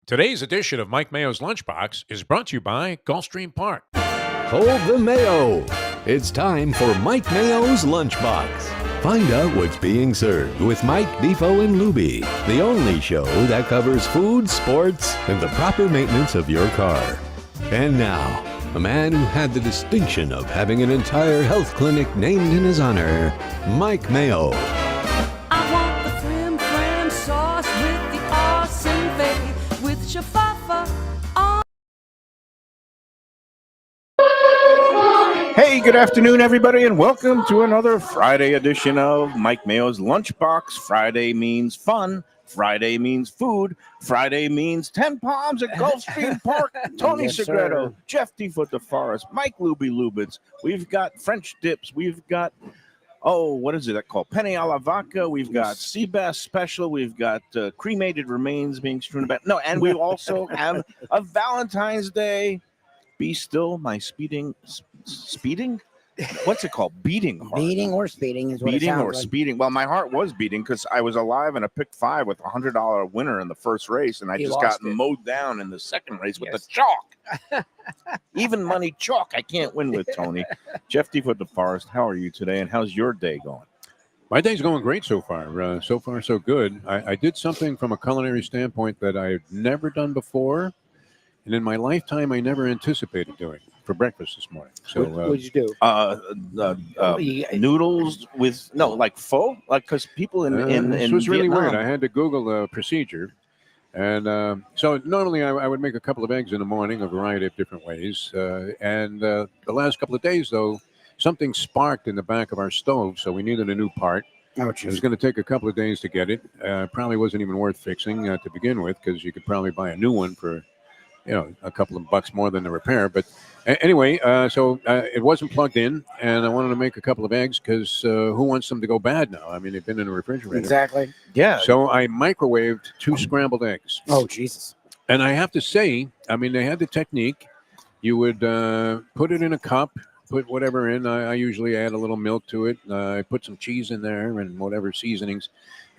Today's edition of Mike Mayo's Lunchbox is brought to you by Gulfstream Park. Hold the Mayo. It's time for Mike Mayo's Lunchbox. Find out what's being served with Mike, Defo and Lubie, the only show that covers food, sports, and the proper maintenance of your car. And now, a man who had the distinction of having an entire health clinic named in his honor, Mike Mayo. I want the frim sauce with the awesome bay with shafafa on. Hey, good afternoon, everybody, and welcome to another Friday edition of Mike Mayo's Lunchbox. Friday means fun. Friday means food. Friday means 10 Palms at Gulfstream Park. Tony Yes, Segreto, sir. Jeff Defo DeForest, Mike Lubie Lubitz. We've got French dips. We've got, what is it that called? Penne alla vodka. We've got sea bass special. We've got cremated remains being strewn about. No, and we also have a Valentine's Day. Be still, my speeding? What's it called? Beating heart. Beating or speeding is what Beating it sounds or like. speeding. Well, my heart was beating because I was alive in a pick 5 with a $100 winner in the first race, and I You just got lost it. mowed down in the second race with Yes. the chalk. Even money chalk I can't win with, Tony. Jeff Defo DeForest, how are you today, and how's your day going? My day's going great so far. So far, so good. I did something from a culinary standpoint that I've never done before, and in my lifetime, I never anticipated doing for breakfast this morning. So, What would you do? Noodles with like pho, like because people in this was really Vietnam, weird. I had to Google the procedure. And so normally I would make a couple of eggs in the morning, a variety of different ways. And the last couple of days, though, something sparked in the back of our stove, so we needed a new part. Oh, It was going to take a couple of days to get it. Probably wasn't even worth fixing to begin with, because you could probably buy a new one for, a couple of bucks more than the repair. But anyway, so it wasn't plugged in, and I wanted to make a couple of eggs because who wants them to go bad now? I mean, they've been in the refrigerator. Exactly. yeah. So I microwaved 2 scrambled eggs. Oh, Jesus. And I have to say, I mean, they had the technique. You would put it in a cup, put whatever in. I usually add a little milk to it. I put some cheese in there and whatever seasonings.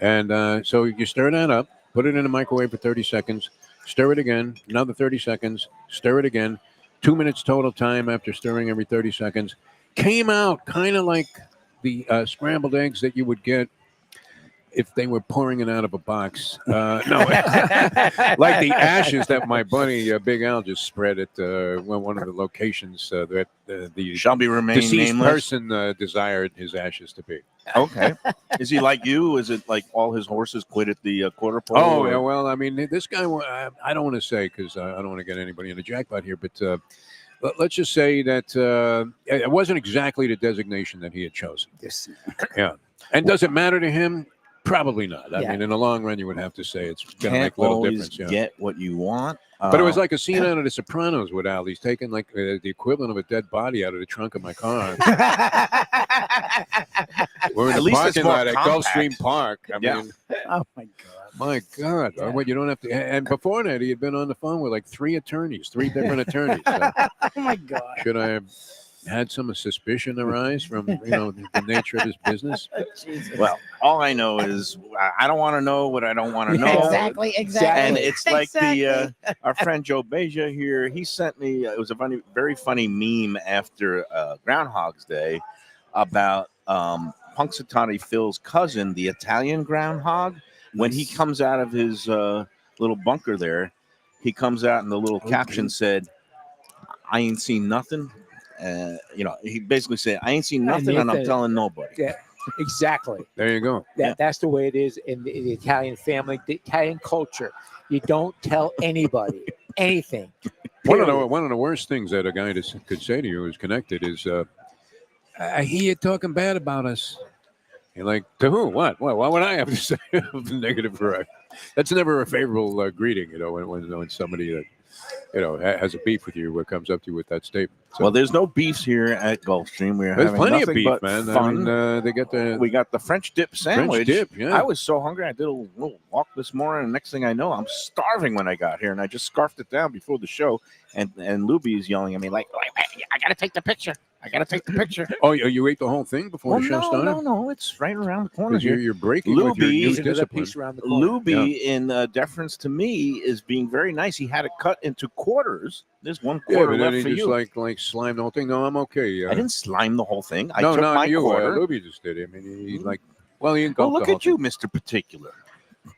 And so you stir that up, put it in the microwave for 30 seconds, stir it again, another 30 seconds, stir it again. 2 minutes total time after stirring every 30 seconds. Came out kind of like the scrambled eggs that you would get if they were pouring it out of a box. No, like the ashes that my buddy Big Al just spread at one of the locations that the Shall be remain deceased nameless. person desired his ashes to be. Okay. Is he like you? Is it like all his horses quit at the quarter pole? Oh, or- yeah, well, I mean, this guy, I don't want to say because I don't want to get anybody in the jackpot here, but let's just say that it wasn't exactly the designation that he had chosen. This. Yeah. And does it matter to him? Probably not. I Yeah. mean, in the long run, you would have to say it's going to Can't make little always difference. Yeah. get what you want. But it was like a scene out of The Sopranos with Al. He's taking like the equivalent of a dead body out of the trunk of my car. We're in At the least it's parking more lot at compact. Gulfstream Park. I Yeah. mean, Oh, my God. my God. Yeah. Well, you don't have to. And before that, he had been on the phone with like 3 attorneys, 3 different attorneys. So Oh, my God. should I have had some suspicion arise from, the nature of his business? Jesus. Well, all I know is I don't want to know what I don't want to know. Exactly. And it's like Exactly. our friend Joe Beja here. He sent me. It was a very funny meme after Groundhog's Day about Punxsutawney Phil's cousin, the Italian groundhog. When he comes out of his little bunker there, he comes out and the little caption said, "I ain't seen nothing." He basically said, "I ain't seen nothing, and I'm telling nobody." Yeah, exactly. There you go. That's the way it is in the Italian family, the Italian culture. You don't tell anybody anything. One of Period. the worst things that a guy could say to you who's connected is, I hear you talking bad about us. You're like, to who? What? Why would I have to say negative for? That's never a favorable greeting, when somebody that has a beef with you comes up to you with that statement. So, Well, there's no beefs here at Gulfstream. We're there's having plenty of nothing beef, but man. fun. I mean, they got the We got the French dip sandwich. dip, yeah. I was so hungry. I did a little walk this morning, and next thing I know, I'm starving when I got here, and I just scarfed it down before the show. And Lubie is yelling at me like, "I got to take the picture." I got to take the picture. Oh, you ate the whole thing before Well, the show started? no. It's right around the corner Because here. you're breaking with your Lubie new is Another discipline. piece around the corner. Lubie, in deference to me, is being very nice. He had it cut into quarters. There's one Yeah, quarter but then left he for just you. like slimed the whole thing. No, I'm okay. I didn't slime the whole thing. I no, took not my you. quarter. Lubie just did it. I mean, he like, well, he Well, engulfed look the whole at you, thing. Mr. Particular.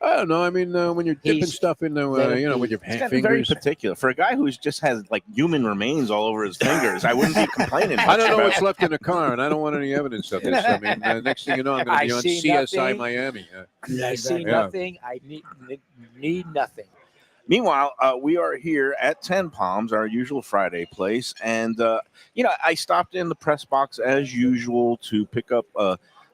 I don't know. I mean, when you're dipping He's stuff into, very with your He's gotten very fingers. particular. For a guy who just has like human remains all over his fingers, I wouldn't be complaining. I don't know much what's about left in the car, and I don't want any evidence of this. I mean, next thing you know, I'm going to I be on see CSI nothing. Miami. I see Yeah. nothing. I need nothing. Meanwhile, we are here at 10 Palms, our usual Friday place. And, I stopped in the press box as usual to pick up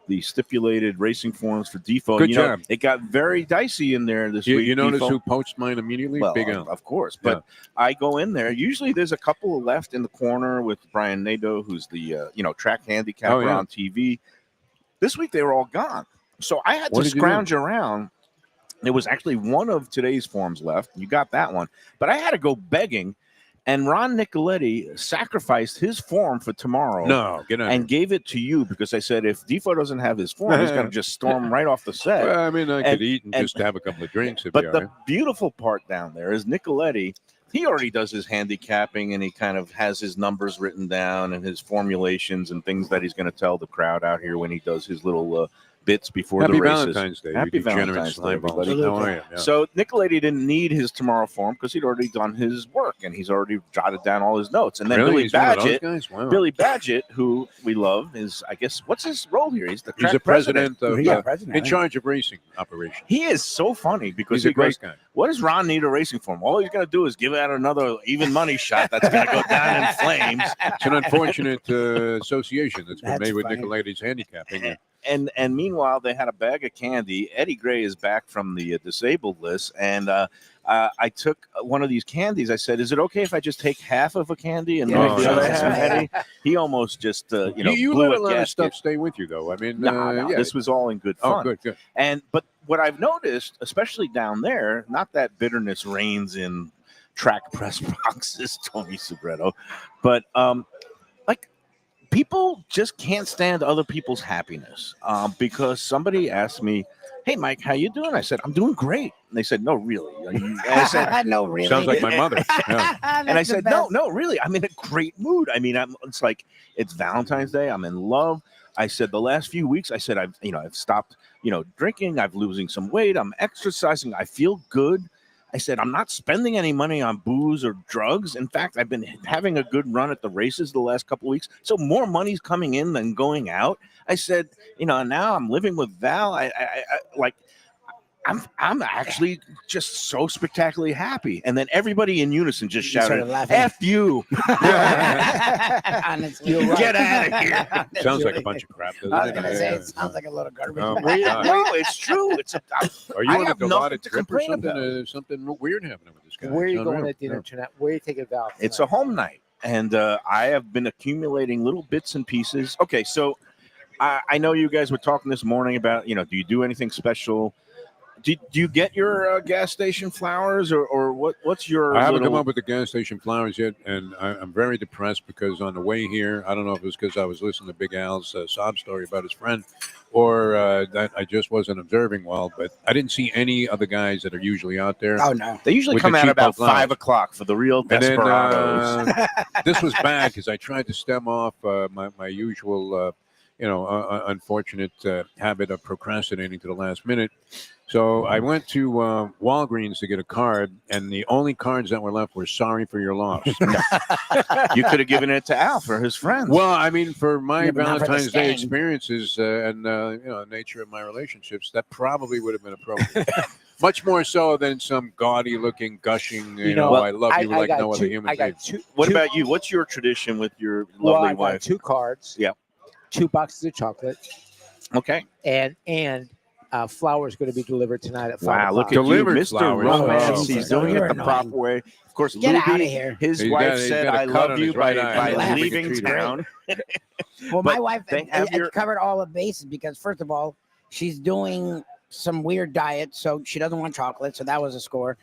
the stipulated racing forms for Defo. Good And, job. It got very dicey in there this week. You notice Defo. who poached mine immediately? Well, Big Al. of course. But I go in there. Usually there's a couple left in the corner with Brian Nadeau, who's the, track handicapper Oh, yeah. on TV. This week they were all gone. So I had What to did you do? scrounge around. There was actually one of today's forms left. You got that one. But I had to go begging. And Ron Nicoletti sacrificed his form for tomorrow No, get out. and gave it to you because I said if Defo doesn't have his form, he's going to just storm right off the set. Well, I mean, I And- could eat and just have a couple of drinks. If But you the beautiful part down there is Nicoletti. He already does his handicapping and he kind of has his numbers written down and his formulations and things that he's going to tell the crowd out here when he does his little bits before Happy the races. Valentine's Day. Happy you degenerate Valentine's Day, slime balls. everybody. How are you? Yeah. So Nicoletti didn't need his tomorrow form because he'd already done his work and he's already jotted down all his notes. And then Really? Billy He's one of those Badgett, guys? Wow. Billy Badgett, who we love, is I guess what's his role here? He's the He's track the president of, Yeah, president. in charge of racing operations. He is so funny because He's a he goes, great guy. what does Ron need a racing form? All he's going to do is give out another even money shot that's going to go down in flames. It's an unfortunate association that's been That's made with funny. Nicoletti's handicapping. And meanwhile, they had a bag of candy. Eddie Gray is back from the disabled list, and I took one of these candies. I said, "Is it okay if I just take half of a candy and Yeah, leave the other that's half?" right. Eddie, he almost just You blew let a a lot of gasket. stuff stay with you, though. I mean, No, yeah. this was all in good fun. Oh, good. But what I've noticed, especially down there, not that bitterness reigns in track press boxes, Tony Subretto, but like people just can't stand other people's happiness because somebody asked me, "Hey, Mike, how you doing?" I said, "I'm doing great." And they said, "No, really?" And I said, no, really. Sounds like my mother. Yeah. and I said, no, really. I'm in a great mood. I mean, it's like it's Valentine's Day. I'm in love. I said the last few weeks, I said I've stopped, drinking. I'm losing some weight. I'm exercising. I feel good. I said I'm not spending any money on booze or drugs. In fact, I've been having a good run at the races the last couple of weeks. So more money's coming in than going out. I said, now I'm living with Val. I'm actually just so spectacularly happy. And then everybody in unison just You started shouted, laughing. "F you! Honestly, You're right. Get out of here!" Sounds like a bunch of crap, doesn't I was it? gonna say Yeah. it sounds like a lot of garbage. Oh, my God. No, it's true. Are you I on a have nothing Dilaudid to trip or complain something? about. Something weird happening with this guy. Where are you It's going unreal. at dinner tonight? Where are you taking Val? It's a home night, and I have been accumulating little bits and pieces. Okay, so I know you guys were talking this morning about, do you do anything special? Do you get your gas station flowers, or what's your? I haven't little... come up with the gas station flowers yet, and I'm very depressed because on the way here, I don't know if it was because I was listening to Big Al's sob story about his friend, or that I just wasn't observing well, but I didn't see any of the guys that are usually out there. Oh no. They usually with come the out cheapo about flowers. 5 o'clock for the real And then desperados. this was bad because I tried to stem off my usual, unfortunate habit of procrastinating to the last minute. So I went to Walgreens to get a card, and the only cards that were left were "Sorry for your loss." You could have given it to Al for his friends. Well, I mean, for my Yeah, but not for the Valentine's Day stain. experiences and the nature of my relationships, that probably would have been appropriate. Much more so than some gaudy-looking, gushing, I love you like no other human I being. got two. What two- about you? What's your tradition with your Well, lovely I got wife? 2 cards. Yeah. 2 boxes of chocolate, Okay. and flowers going to be delivered tonight at 5 Wow, o'clock. look at Delivered you, Mr. flowers. Romance. Oh, He's my doing God. it the You're proper annoying. way. Of course, Get Lubie, out of here. his He's wife got- he's said, got a "I cut love on you" his by, right eye. by Laughing leaving treat her. town. Well, But my wife they have your- covered all the bases because first of all, she's doing some weird diet, so she doesn't want chocolate, so that was a score.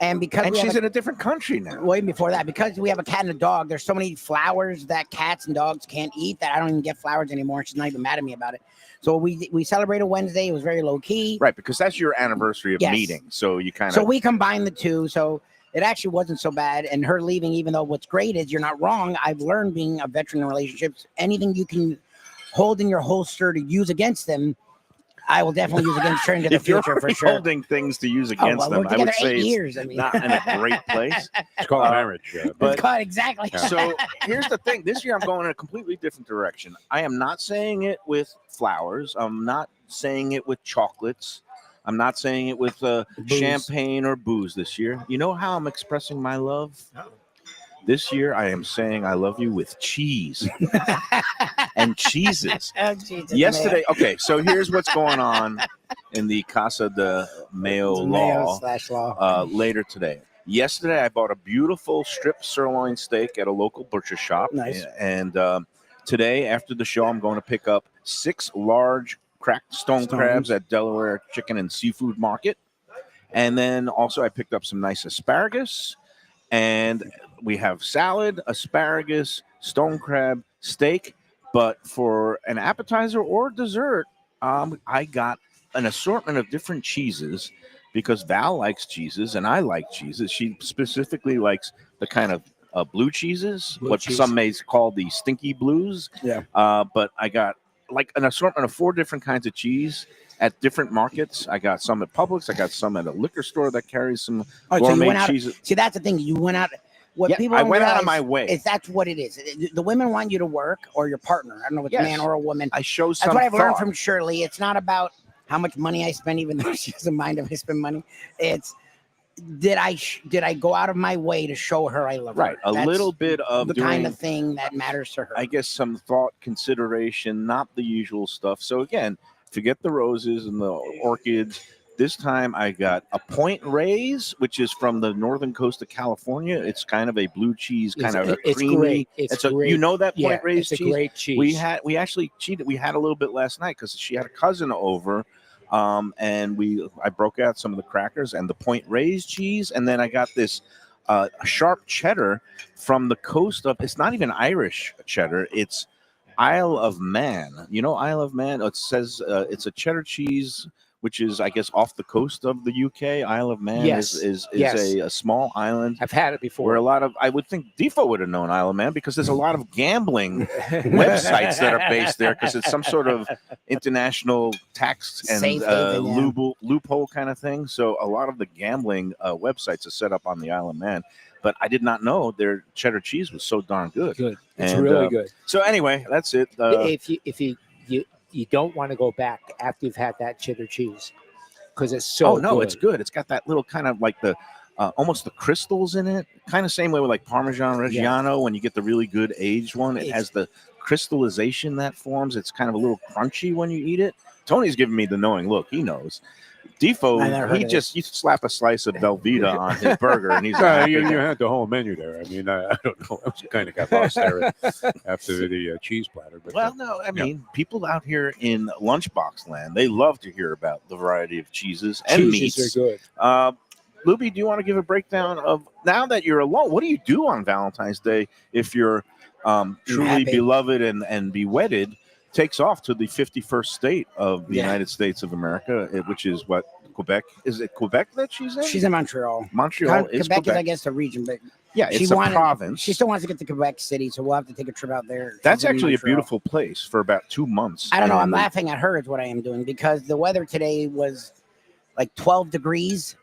And because And she's in a different country now. way before that, because we have a cat and a dog, there's so many flowers that cats and dogs can't eat that I don't even get flowers anymore. She's not even mad at me about it. So we celebrated Wednesday. It was very low key. Right, because that's your anniversary of Yes. meeting. So you kind of. So we combined the two. So it actually wasn't so bad. And her leaving, even though what's great is you're not wrong. I've learned being a veteran in relationships, anything you can hold in your holster to use against them, I will definitely use against her into the if you're future for already sure. holding things to use Oh, against well, them, we're I would together say 8 it's years. I mean, not in a great place. It's called marriage. But it's called exactly. so here's the thing. This year I'm going in a completely different direction. I am not saying it with flowers. I'm not saying it with chocolates. I'm not saying it with champagne or booze this year. You know how I'm expressing my love? This year I am saying I love you with cheese and cheeses. Oh, Jesus, Yesterday, okay, so here's what's going on in the Casa de Mayo law Mayo/law. later today. Yesterday, I bought a beautiful strip sirloin steak at a local butcher shop. Nice. And today, after the show, I'm going to pick up 6 large cracked stone crabs at Delaware Chicken and Seafood Market. And then also, I picked up some nice asparagus. And we have salad, asparagus, stone crab, steak. But for an appetizer or dessert, I got an assortment of different cheeses because Val likes cheeses and I like cheeses. She specifically likes the kind of blue cheeses, Blue what cheese. some may call the stinky blues. Yeah. But I got like an assortment of 4 different kinds of cheese at different markets. I got some at Publix. I got some at a liquor store that carries some Oh, so you gourmet went out. cheeses. See, that's the thing. You went out. What Yeah, people I don't went out of realize my way. is that's what it is. The women want you to work, or your partner. I don't know if it's a Yes. man or a woman. I show some That's what I've learned thought. from Shirley. It's not about how much money I spend, even though she doesn't mind if I spend money. It's did I go out of my way to show her I love Right, her? a That's little bit of the doing, kind of thing that matters to her. I guess, some thought, consideration, not the usual stuff. So again, forget the roses and the orchids. This time I got a Point Reyes, which is from the northern coast of California. It's kind of a blue cheese, kind of a It's creamy. great. It's And so great. you know that Yeah, Point Reyes it's a cheese. great cheese. We actually cheated. We had a little bit last night because she had a cousin over, and I broke out some of the crackers and the Point Reyes cheese, and then I got this sharp cheddar from the coast of. It's not even Irish cheddar. It's Isle of Man. You know Isle of Man? It says it's a cheddar cheese, which is, I guess, off the coast of the UK. Isle of Man Yes. is Yes. a small island I've had it where before. a lot of, I would think Defo would have known Isle of Man because there's a lot of gambling websites that are based there because it's some sort of international tax and Safe haven, yeah. loophole kind of thing. So a lot of the gambling websites are set up on the Isle of Man. But I did not know their cheddar cheese was so darn good. Good. It's And, really good. So anyway, that's it. If you don't want to go back after you've had that cheddar cheese because it's so good. It's good. It's got that little kind of like the almost the crystals in it. Kind of same way with like Parmesan Reggiano when you get the really good aged one. It has the crystallization that forms. It's kind of a little crunchy when you eat it. Tony's giving me the knowing look. He knows. I never Defo, heard of you slap a slice of Velveeta on his burger and he's like, You had the whole menu there. I mean, I don't know. I kind of got lost there after the cheese platter. But well, no, I mean, people out here in Lunchbox land, they love to hear about the variety of cheeses and meats. Cheeses are good. Lubie, do you want to give a breakdown of now that you're alone? What do you do on Valentine's Day if you're truly happy. beloved and be wedded? Takes off to the 51st state of the United States of America, which is what, Quebec? Is it Quebec that she's in? She's in Montreal. Montreal is Quebec Quebec. is, I guess, the region, but Yeah, she it's a wanted- province. she still wants to get to Quebec City, so we'll have to take a trip out there. That's She's in actually a Montreal. beautiful place for about 2 months. I don't know. I'm And laughing at her is what I am doing because the weather today was like 12 degrees,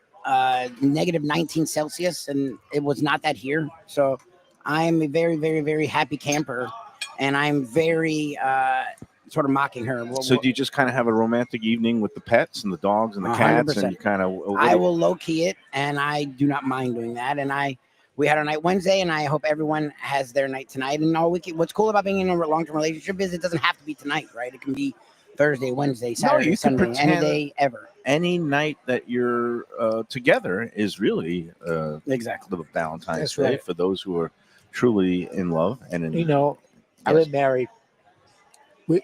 negative 19 Celsius, and it was not that here. So I'm a very, very, very happy camper, and I'm very sort of mocking her. So do you just kind of have a romantic evening with the pets and the dogs and the cats, 100%. and you kind of? I will low key it, and I do not mind doing that. And we had our night Wednesday, and I hope everyone has their night tonight. And all weekend. What's cool about being in a long-term relationship is it doesn't have to be tonight, right? It can be Thursday, Wednesday, Saturday, you can Sunday, any pretend- day ever. Any night that you're together is really Exactly. the Valentine's That's Day right. for those who are truly in love and in You know, I've been married.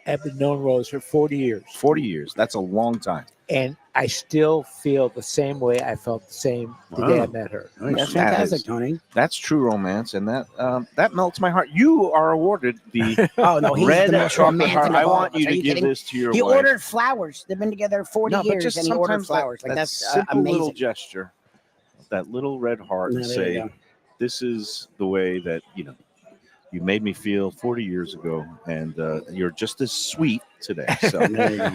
I've been known Rose for 40 years. 40 years. That's a long time. And I still feel the same way I felt the same the day I Wow. met her. Nice. That's That fantastic, is- Tony. That's true romance, and that melts my heart. You are awarded the Oh no, he's red the most chocolate romantic heart. of I all want of us. you Are to you give kidding? this to your He wife. ordered flowers. They've been together 40 No, but years, just and he ordered sometimes flowers. that, Like that that's simple little amazing. gesture, that little red heart, Yeah, and there you say, go. "This is the way that you made me feel 40 years ago, and you're just as sweet today." So There you go.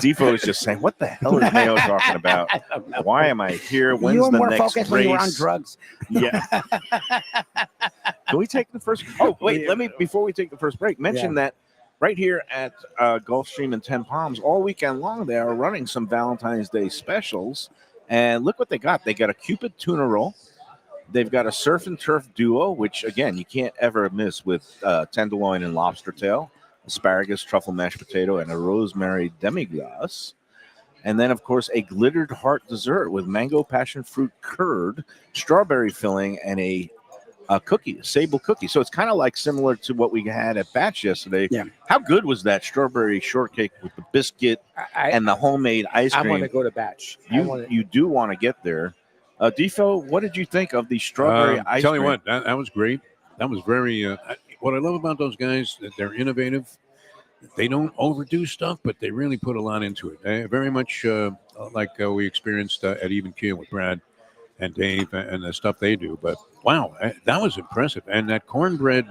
Defo is just saying, "What the hell is Mayo talking about? I don't know. Why am I here? When's You were the more next focused when you were on race?" drugs. Yeah. Can we take the first? Oh, wait. Let me before we take the first break. Mention that right here at Gulfstream and 10 Palms all weekend long they are running some Valentine's Day specials, and look what they got. They got a Cupid tuna roll. They've got a surf and turf duo, which again you can't ever miss with tenderloin and lobster tail, asparagus, truffle mashed potato, and a rosemary demi-glace. And then, of course, a glittered heart dessert with mango passion fruit curd, strawberry filling, and a cookie, a sable cookie. So it's kind of like similar to what we had at Batch yesterday. Yeah. How good was that strawberry shortcake with the biscuit and the homemade ice I cream? want to go to Batch. You do want to get there. Defo, what did you think of the strawberry ice Tell cream? you what, that was great. That was very. What I love about those guys, that they're innovative. They don't overdo stuff, but they really put a lot into it. Very much like we experienced at Even Keel with Brad and Dave and the stuff they do. But wow, that was impressive. And that cornbread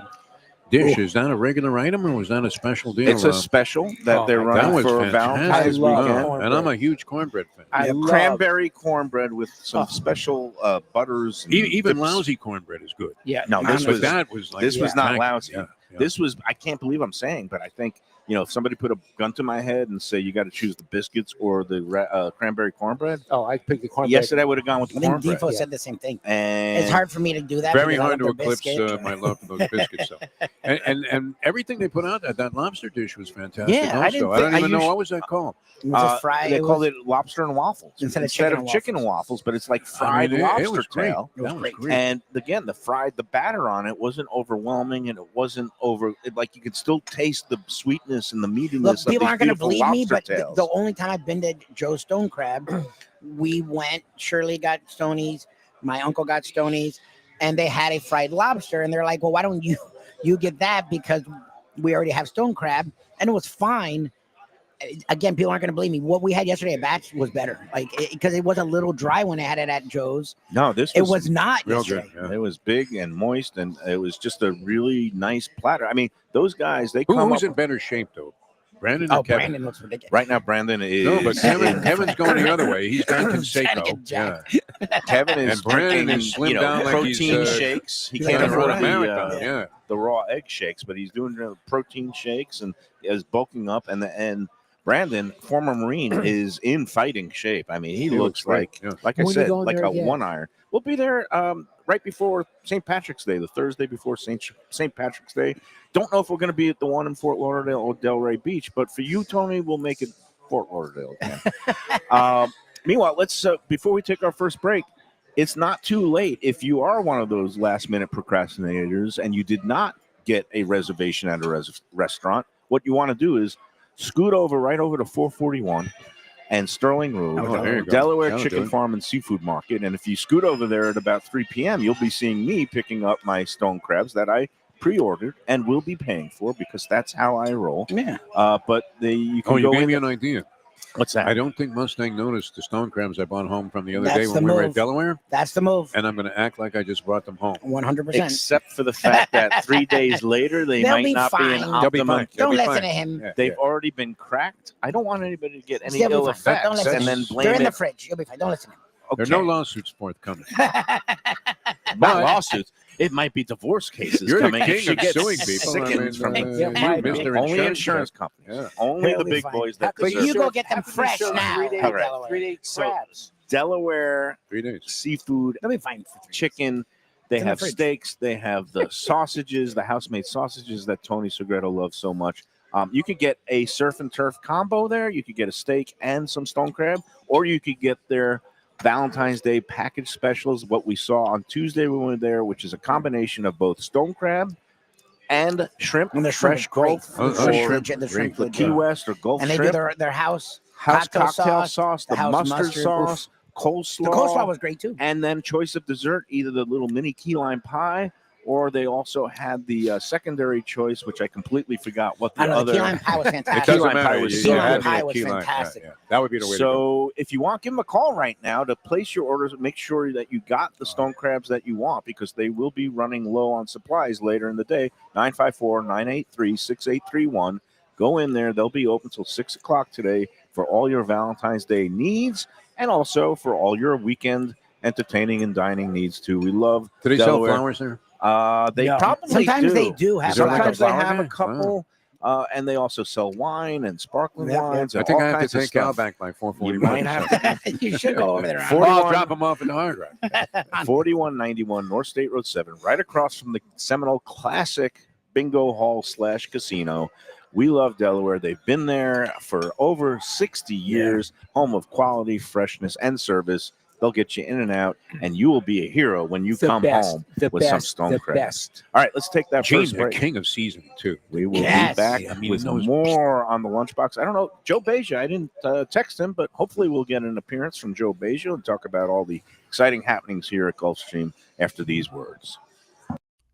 dish, is that a regular item or was that a special deal? It's a special that they're my that running was for fantastic. Valentine's I love weekend. cornbread. And I'm a huge cornbread fan. I love Cranberry cornbread with some special butters. and Even dips. lousy cornbread is good. Yeah, No, this But was that was like this was not spectacular. lousy. Yeah, yeah. This was, I can't believe I'm saying, but I think, if somebody put a gun to my head and say you got to choose the biscuits or the cranberry cornbred, Oh, I picked the cornbread. yesterday I would have gone with the I think cornbread. Defo said the same thing. And It's hard for me to do that. Very because I hard to love the eclipse biscuit. my love for those biscuits. Though. And everything they put out, that lobster dish was fantastic. Yeah, I also. didn't I think- don't I even know usually- what was that called. It was a fry. They it called was- it lobster and waffles Instead of chicken and waffles, but it's like fried it lobster was great. tail. It was That was great. great. And again, the batter on it wasn't overwhelming, and it wasn't like you could still taste the sweetness and the meatiness. Look, of people these aren't going to beautiful believe me, lobster but tails. the only time I've been to Joe's Stone Crab, we went. Shirley got Stonies. My uncle got Stonies, and they had a fried lobster. And they're like, "Well, why don't you get that? Because we already have Stone Crab," and it was fine. Again, people aren't going to believe me. What we had yesterday at Batch was better, because it was a little dry when I had it at Joe's. No, this It was not real yesterday. good. Yeah. It was big and moist, and it was just a really nice platter. I mean, those guys, they come Who's up. in better shape though? Brandon or Oh, Kevin? Brandon looks ridiculous. Right now, Brandon is. No, but Kevin's going the other way. He's got Trying to Conseco. get jacked. Kevin is And Brandon drinking, is slimmed down like he's, protein shakes. He he's can't like a afford run a runner. marathon. Yeah. the raw egg shakes, but he's doing protein shakes and is bulking up. And Brandon, former Marine, is in fighting shape. I mean, he looks great. like, Yeah. like I When are you said, going like there a again? one iron. We'll be there right before St. Patrick's Day, the Thursday before St. Patrick's Day. Don't know if we're going to be at the one in Fort Lauderdale or Delray Beach, but for you, Tony, we'll make it Fort Lauderdale again. Meanwhile, let's before we take our first break, it's not too late if you are one of those last-minute procrastinators and you did not get a reservation at a restaurant. What you want to do is scoot right over to 441 and Sterling Road, Oh, there you go. Delaware That'll Chicken do it. Farm and Seafood Market. And if you scoot over there at about 3 p.m., you'll be seeing me picking up my stone crabs that I pre-ordered and will be paying for because that's how I roll. Yeah. But you can Oh, you go gave in. me an idea. What's that? I don't think Mustang noticed the stone crabs I brought home from the other That's day the when we were move. at Delaware, That's the move. and I'm going to act like I just brought them home. 100%. Except for the fact that 3 days later they They'll might be not be fine. an They'll be optimum. fine. They'll Don't be listen fine. to him. Yeah, They've yeah. already been cracked. I don't want anybody to get any They'll be ill fine. effects Don't listen and to then him. blame They're in the it. fridge. You'll be fine. Don't listen to him. There are no lawsuits forthcoming. Not lawsuits. It might be divorce cases You're the coming. if king she of gets suing people. sickens from you, Yeah, might be. Mr. only Insurance insurance guy. companies. Yeah. Only He'll the be big fine. boys that But deserve you it. go get them fresh now. 3 days, All right. Delaware. 3 days So- crabs. Delaware 3 days. seafood, They'll be fine for 3 days. chicken. They It's in the have fridge. steaks. They have the sausages, the house-made sausages that Tony Segreto loves so much. You could get a surf and turf combo there. You could get a steak and some stone crab, or you could get their Valentine's Day package specials. What we saw on Tuesday when we were there, which is a combination of both stone crab and shrimp, And the shrimp fresh is great. Gulf Oh, The or shrimp, the shrimp the legit. Key West or Gulf And they do shrimp. their house house Cocktail cocktail sauce, sauce, the the house mustard mustard, sauce, coleslaw. The coleslaw was great too. And then choice of dessert, either the little mini key lime pie, or they also had the secondary choice, which I completely forgot what the I know other. the key lime pie was It fantastic. Key doesn't lime matter. pie was You so had good. me at Pie was key lime. fantastic. Yeah. That would be the way to go. So if you want, give them a call right now to place your orders. Make sure that you got the stone crabs that you want, because they will be running low on supplies later in the day. 954-983-6831. Go in there. They'll be open till 6 o'clock today for all your Valentine's Day needs, and also for all your weekend entertaining and dining needs too. We love Do they sell Delaware. flowers there? They No. probably Sometimes do. they do have Is there like Sometimes a they flower have a guy? couple, and they also sell wine and sparkling Yep, wines. I And think all I have to kinds of take Al stuff. back by 4:45. You might have to. You should go over there. 41 I'll drop him off in the hard rock. 4191 North State Road 7, right across from the Seminole Classic Bingo Hall / Casino. We love Delaware. They've been there for over 60 years, home of quality, freshness, and service. They'll get you in and out, and you will be a hero when you The come best, home the with some best, stone the crab. best. All right, let's take that Gene's first the break. king of seasoning too. We will Yes. be back I mean, with those- more on the Lunchbox. I don't know, Joe Beja. I didn't text him, but hopefully we'll get an appearance from Joe Beja and talk about all the exciting happenings here at Gulfstream after these words.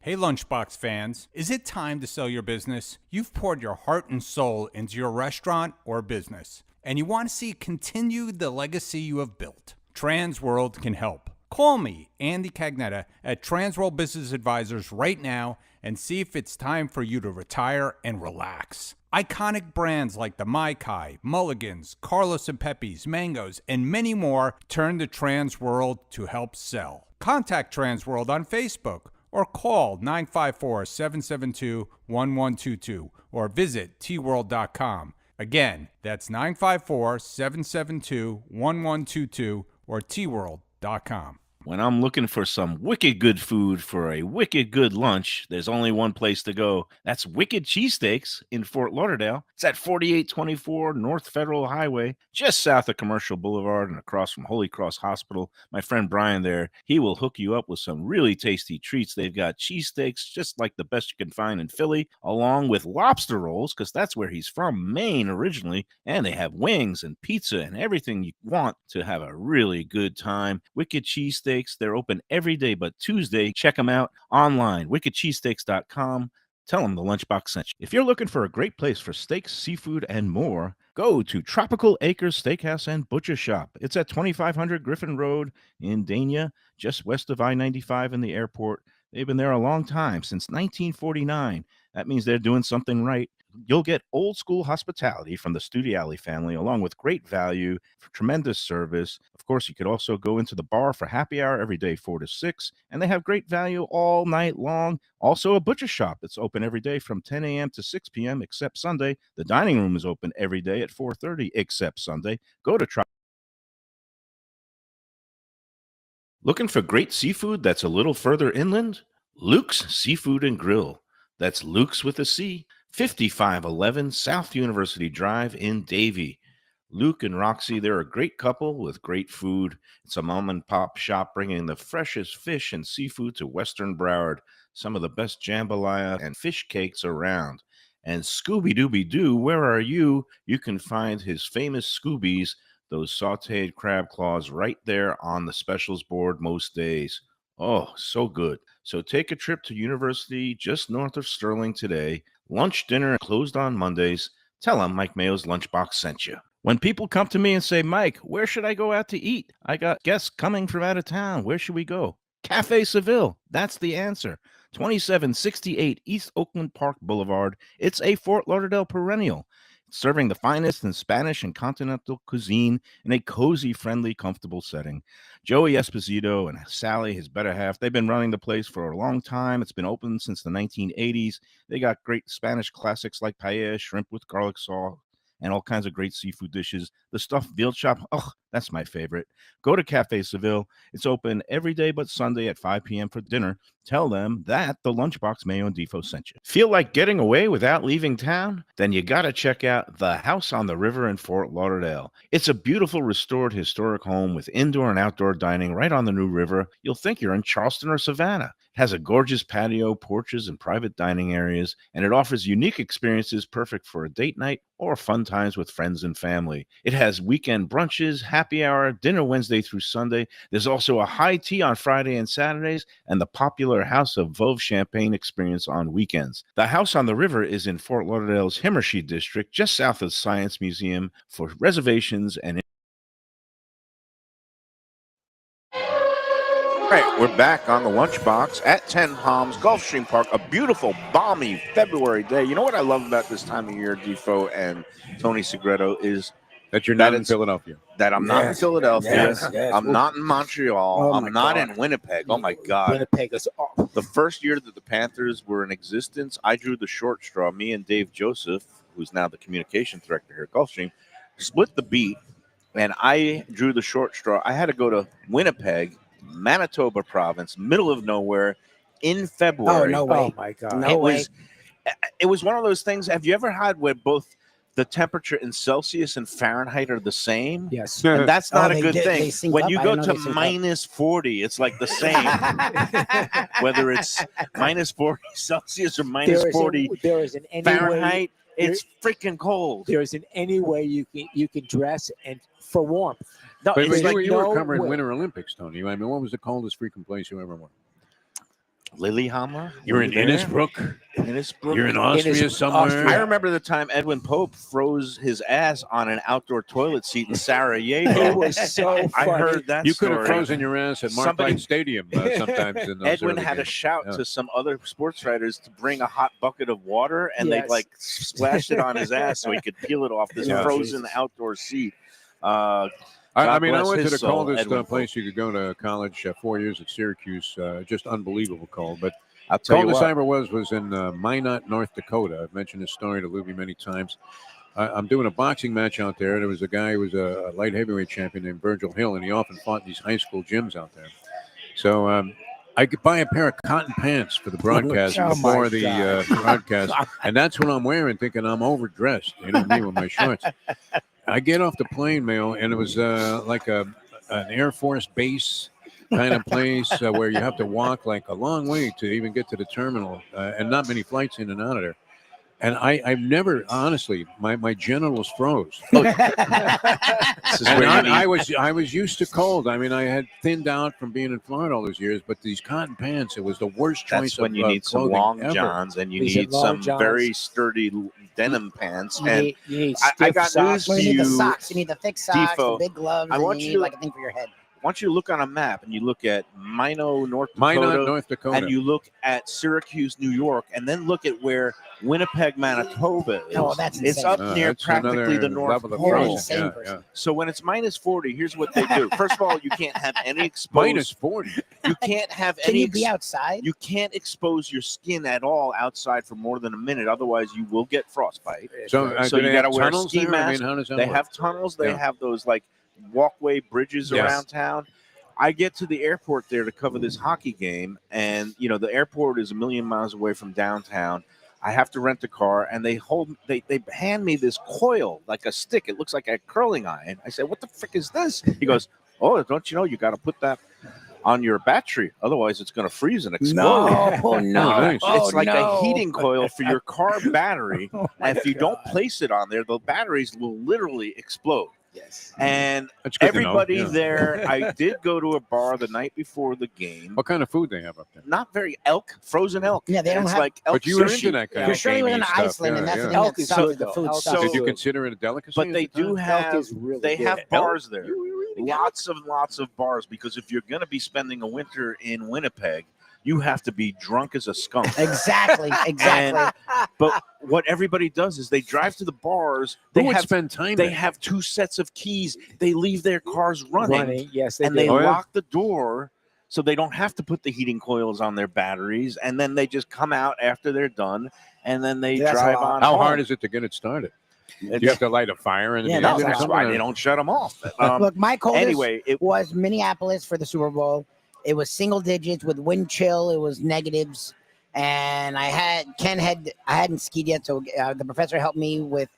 Hey, Lunchbox fans, is it time to sell your business? You've poured your heart and soul into your restaurant or business, and you want to see it continue the legacy you have built. Transworld can help. Call me, Andy Cagnetta, at Transworld Business Advisors right now and see if it's time for you to retire and relax. Iconic brands like the Mai Kai, Mulligans, Carlos and Pepe's, Mangoes, and many more turn to Transworld to help sell. Contact Transworld on Facebook or call 954-772-1122 or visit tworld.com. Again, that's 954-772-1122 or tworld.com. When I'm looking for some wicked good food for a wicked good lunch, there's only one place to go. That's Wicked Cheesesteaks in Fort Lauderdale. It's at 4824 North Federal Highway, just south of Commercial Boulevard and across from Holy Cross Hospital. My friend Brian there, he will hook you up with some really tasty treats. They've got cheesesteaks, just like the best you can find in Philly, along with lobster rolls, because that's where he's from, Maine originally. And they have wings and pizza and everything you want to have a really good time. Wicked Cheesesteaks. They're open every day but Tuesday. Check them out online, wickedcheesesteaks.com. Tell them the Lunchbox sent you. If you're looking for a great place for steaks, seafood, and more, go to Tropical Acres Steakhouse and Butcher Shop. It's at 2500 Griffin Road in Dania, just west of I-95 and the airport. They've been there a long time, since 1949. That means they're doing something right. You'll get old school hospitality from the Studiali family, along with great value, tremendous service. Of course, you could also go into the bar for happy hour every day, 4 to 6, and they have great value all night long. Also, a butcher shop that's open every day from 10 a.m. to 6 p.m. except Sunday. The dining room is open every day at 4:30 except Sunday. Go to Looking for great seafood that's a little further inland? Luke's Seafood and Grill. That's Luke's with a C. 5511 South University Drive in Davie. Luke and Roxy, they're a great couple with great food. It's a mom and pop shop bringing the freshest fish and seafood to Western Broward. Some of the best jambalaya and fish cakes around. And Scooby-Dooby-Doo, where are you? You can find his famous Scoobies, those sauteed crab claws, right there on the specials board most days. Oh, so good. So take a trip to University just north of Sterling today. Lunch, dinner closed on Mondays. Tell them Mike Mayo's Lunchbox sent you. When people come to me and say, Mike, where should I go out to eat? I got guests coming from out of town. Where should we go? Cafe Seville. That's the answer. 2768 East Oakland Park Boulevard. It's a Fort Lauderdale perennial, serving the finest in Spanish and continental cuisine in a cozy, friendly, comfortable setting. Joey Esposito and Sally, his better half, they've been running the place for a long time. It's been open since the 1980s. They got great Spanish classics like paella, shrimp with garlic sauce, and all kinds of great seafood dishes. The stuffed veal chop, oh, that's my favorite. Go to Cafe Seville. It's open every day but Sunday at 5 p.m. for dinner. Tell them that the Lunchbox Mayo and Defo sent you. Feel like getting away without leaving town? Then you got to check out the House on the River in Fort Lauderdale. It's a beautiful restored historic home with indoor and outdoor dining right on the New River. You'll think you're in Charleston or Savannah. It has a gorgeous patio, porches, and private dining areas, and it offers unique experiences perfect for a date night or fun times with friends and family. It has weekend brunches, happy hour, dinner Wednesday through Sunday. There's also a high tea on Friday and Saturdays, and the popular House of Voucher champagne experience on weekends. The house on the river is in Fort Lauderdale's Himmershey district, just south of Science Museum. For reservations and All right, we're back on the Lunchbox at 10 Palms, Gulfstream Park, a beautiful, balmy February day. You know what I love about this time of year, Defo and Tony Segreto, is That you're not in Philadelphia. that I'm not in Philadelphia. Yes. I'm not in Montreal. Oh, my I'm not God. in Winnipeg. Oh, my God. Winnipeg is off. The first year that the Panthers were in existence, I drew the short straw. Me and Dave Joseph, who's now the communications director here at Gulfstream, split the beat, and I drew the short straw. I had to go to Winnipeg, Manitoba province, middle of nowhere, in February. Oh, no way. Oh my God. No way. It was one of those things. Have you ever had where both the temperature in Celsius and Fahrenheit are the same? Yes. And that's not a they good did- they thing. sync When up. you I go didn't know to they synced up. minus 40, it's like the same. Whether it's minus 40 Celsius or minus 40 there isn't any Fahrenheit, way, it's freaking cold. there isn't any way you can dress and for warmth. No, But it's you, like were, you no were covering way. Winter Olympics, Tony. I mean, what was the coldest freaking place you ever went? Lillehammer. You're in there? Innisbrook. Innisbrook. You're in Austria somewhere. Austria. I remember the time Edwin Pope froze his ass on an outdoor toilet seat in Sarajevo. It was so funny. I heard that You could have story. frozen your ass at Somebody- Markline Stadium sometimes. In those Edwin early had to games. shout Yeah. to some other sports writers to bring a hot bucket of water, and Yes. they'd like splash it on his ass so he could peel it off this Yeah. frozen outdoor seat. I God mean, I bless went to his the soul, coldest Edwin place you could go to college. 4 years at Syracuse, just unbelievable cold. But I'll tell you coldest what. I ever was in Minot, North Dakota. I've mentioned this story to Lubie many times. I'm doing a boxing match out there. There was a guy who was a light heavyweight champion named Virgil Hill, and he often fought in these high school gyms out there. So I could buy a pair of cotton pants for the broadcast Oh, before my the broadcast, and that's what I'm wearing, thinking I'm overdressed. You know me with my shorts. I get off the plane, Mayo, and it was like an Air Force base kind of place where you have to walk like a long way to even get to the terminal, and not many flights in and out of there. And I've never, honestly, my genitals froze. This is And where you need- I was used to cold. I mean, I had thinned out from being in Florida all those years, but these cotton pants, it was the worst choice That's when of you need some clothing long ever. johns, and you These need are long some johns. very sturdy denim pants. You And need, you need I stiff got socks. news Well, you need the you- socks. You need the thick socks, Defo, the big gloves, I and want you you need to- like a thing for your head. I want you to look on a map, and you look at Minot, North Minot, Dakota, North Dakota. and you look at Syracuse, New York, and then look at where Winnipeg, Manitoba is. Oh, that's It's insane. up near that's practically another the North level of You're Pole. frozen. insane Yeah, person. yeah. So when it's minus 40, here's what they do. First of all, you can't have any exposed. Minus 40. You can't have Can any. you be outside? You can't expose your skin at all outside for more than a minute. Otherwise, you will get frostbite. So, So do you they gotta have wear a tunnels ski there? I mean, mask. how does that They work? have tunnels. They Yeah. have those like walkway bridges Yes. around town. I get to the airport there to cover this hockey game, and you know the airport is a million miles away from downtown. I have to rent a car, and they hand me this coil like a stick. It looks like a curling iron. I said, "What the frick is this?" He goes, "Oh, don't you know you got to put that on your battery, otherwise it's going to freeze and explode." No, no. nice. It's like no. a heating coil for your car battery. Oh And if you don't place it on there, the batteries will literally explode. Yes. And That's good to know, everybody yeah. there, I did go to a bar the night before the game. What kind of food they have up there? Not very frozen elk. Yeah, they don't it's have- like elk But you were sushi. into that kind For of sure, we were in gamey stuff. Iceland, and Yeah, that's the yeah. thing Elk that is sucks good, with the though. food. Elk sucks. Did you So- consider it a delicacy? But at they the time? do Elk have is really they good. have Elk? bars there. Lots of bars, because if you're going to be spending a winter in Winnipeg, you have to be drunk as a skunk. Exactly, exactly. But what everybody does is they drive to the bars. Who They would have spend time they there? have two sets of keys. They leave their cars running, Yes, and do. they Oh, yeah? lock the door so they don't have to put the heating coils on their batteries. And then they just come out after they're done, and then they That's drive a lot. on. How home. hard is it to get it started? It's- You have to light a fire and Yeah, the no, engine or That's something, why or- they don't shut them off. Look, my coldest Anyway, it was Minneapolis for the Super Bowl. It was single digits with wind chill. It was negatives, and I hadn't skied yet, so the professor helped me with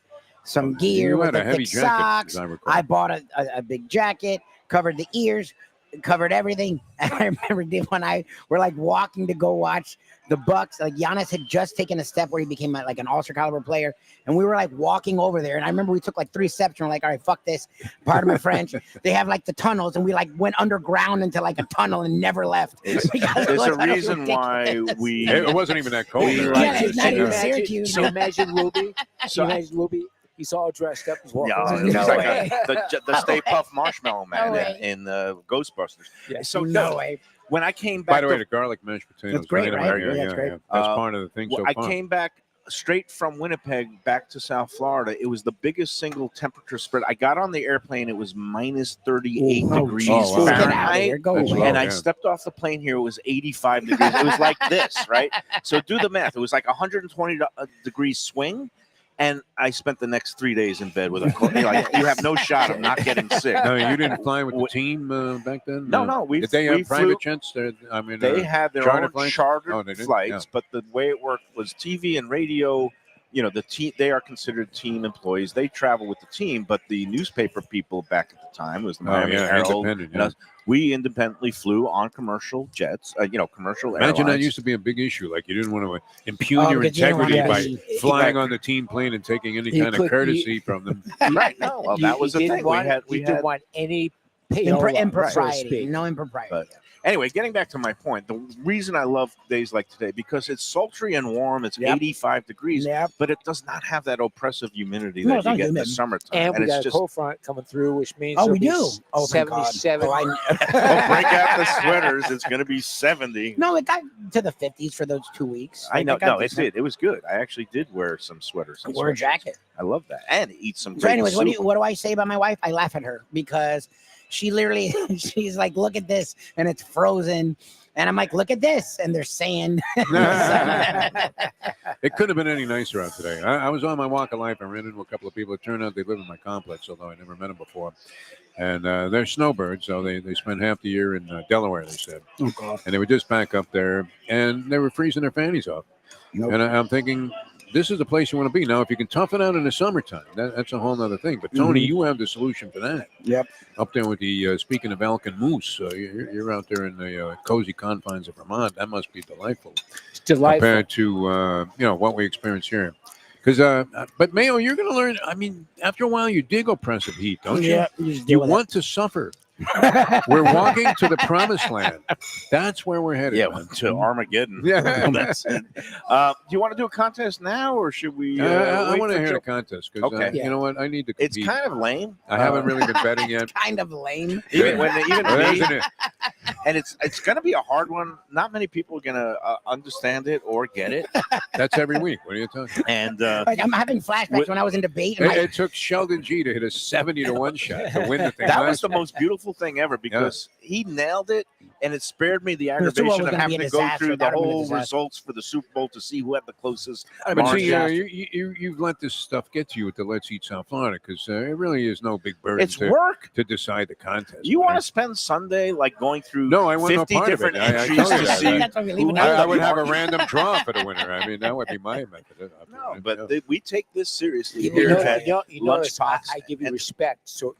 some gear, You with had a the heavy thick jacket, socks. as I recall. I bought a big jacket, covered the ears. covered everything. And I remember Dave and I were like walking to go watch the Bucks. Like Giannis had just taken a step where he became like an all-star caliber player, and we were like walking over there. And I remember we took like 3 steps, and we're like, "All right, fuck this." Pardon my French. They have like the tunnels, and we like went underground into like a tunnel and never left. There's a reason why we. It wasn't even that cold. there. Yeah, it's not even Imagine- Syracuse. Can you imagine Ruby? Can you imagine Ruby? He's all dressed up. He's walking. Yeah, around. it's No like way. the Stay Puft Marshmallow Man way. in Ghostbusters. Yeah. So No way. when I came back, By the way, the garlic mashed potatoes. That's great, right? Yeah, Yeah, that's great. That's part of the thing so I far. came back straight from Winnipeg back to South Florida. It was the biggest single temperature spread. I got on the airplane. It was minus 38 Oh, degrees wow. Get out of here. Fahrenheit. Go That's away. low. And I yeah. stepped off the plane here. It was 85 degrees. It was like this, right? So do the math. It was like 120 degrees swing. And I spent the next 3 days in bed with a cold. Like, you have no shot of not getting sick. No, you didn't fly with the team back then? No. Did they have we private flew, jets? I mean, They had their charter own flights? chartered Oh, they did? flights, Yeah. but the way it worked was TV and radio. You know, the team, they are considered team employees. They travel with the team, but the newspaper people back at the time was the Miami Herald. independent. and Yeah. us, we independently flew on commercial jets, commercial Imagine that airlines. used to be a big issue. Like you didn't want to impugn Oh, your because you don't integrity wanna by be- flying on the team plane and taking any You kind of could- courtesy from them. Right. No, well, that was the didn't thing. Want, we you didn't had. want any Impropriety. Right. No impropriety. But- Anyway, getting back to my point, the reason I love days like today because it's sultry and warm. It's Yep. 85 degrees, Yep. but it does not have that oppressive humidity No, that it's you not get in the humid. summertime. And we it's got a just cold front coming through, which means Oh, it'll we be do. Oh, thank God. 77. Oh, I oh, break out the sweaters. It's going to be 70. No, it got to the 50s for those 2 weeks. I know. Like, got No, it decent. did. It was good. I actually did wear some sweaters. And Wear a sweatshirts. jacket. I love that. And eat some So, great anyways, soup. what do I say about my wife? I laugh at her because she literally, she's like, look at this, and it's frozen. And I'm like, look at this, and they're sand. It couldn't have been any nicer out today. I was on my walk of life. I ran into a couple of people. It turned out they live in my complex, although I never met them before. And they're snowbirds, so they spend half the year in Delaware, they said. Oh, God. And they were just back up there, and they were freezing their fannies off. Nope. And I'm thinking, this is the place you want to be. Now, if you can tough it out in the summertime, that's a whole other thing. But, Tony, you have the solution for that. Yep. Up there with the, speaking of elk and moose, you're out there in the cozy confines of Vermont. That must be delightful. It's delightful. Compared to what we experience here. Because, but Mayo, you're going to learn. I mean, after a while, you dig oppressive heat, don't you? Yeah, you just You deal with want to suffer. We're walking to the promised land. That's where we're headed. Yeah, man. to Armageddon. Yeah. That's it. Do you want to do a contest now, or should we? I wait want to for hear Joe? the contest because Okay. you know what? I need to It's compete. kind of lame. I haven't really been betting yet. it. Kind of lame. Even Well, me, isn't it? and it's going to be a hard one. Not many people are going to understand it or get it. That's every week. What are you talking? And Like, I'm having flashbacks when I was in debate. And It took Sheldon G to hit a 70-1 shot to win the thing. that was last the most beautiful thing ever because he nailed it, and it spared me the The Super Bowl aggravation was of gonna be having a to go disaster. through the That would've been a whole disaster. results for the Super Bowl to see who had the closest. But margin. see, you've let this stuff get to you with the Let's Eat South Florida because it really is no big burden It's to, work. to decide the contest. You man. want to spend Sunday like going through No, I want no 50 part of it. different I entries told you to that, see. right? That's why we leave it who out. had I the would have a margin. random draw for the winner. I mean, that would be my method. No, but we take this seriously You here know- at you notice I Lunchbox. give you And respect. So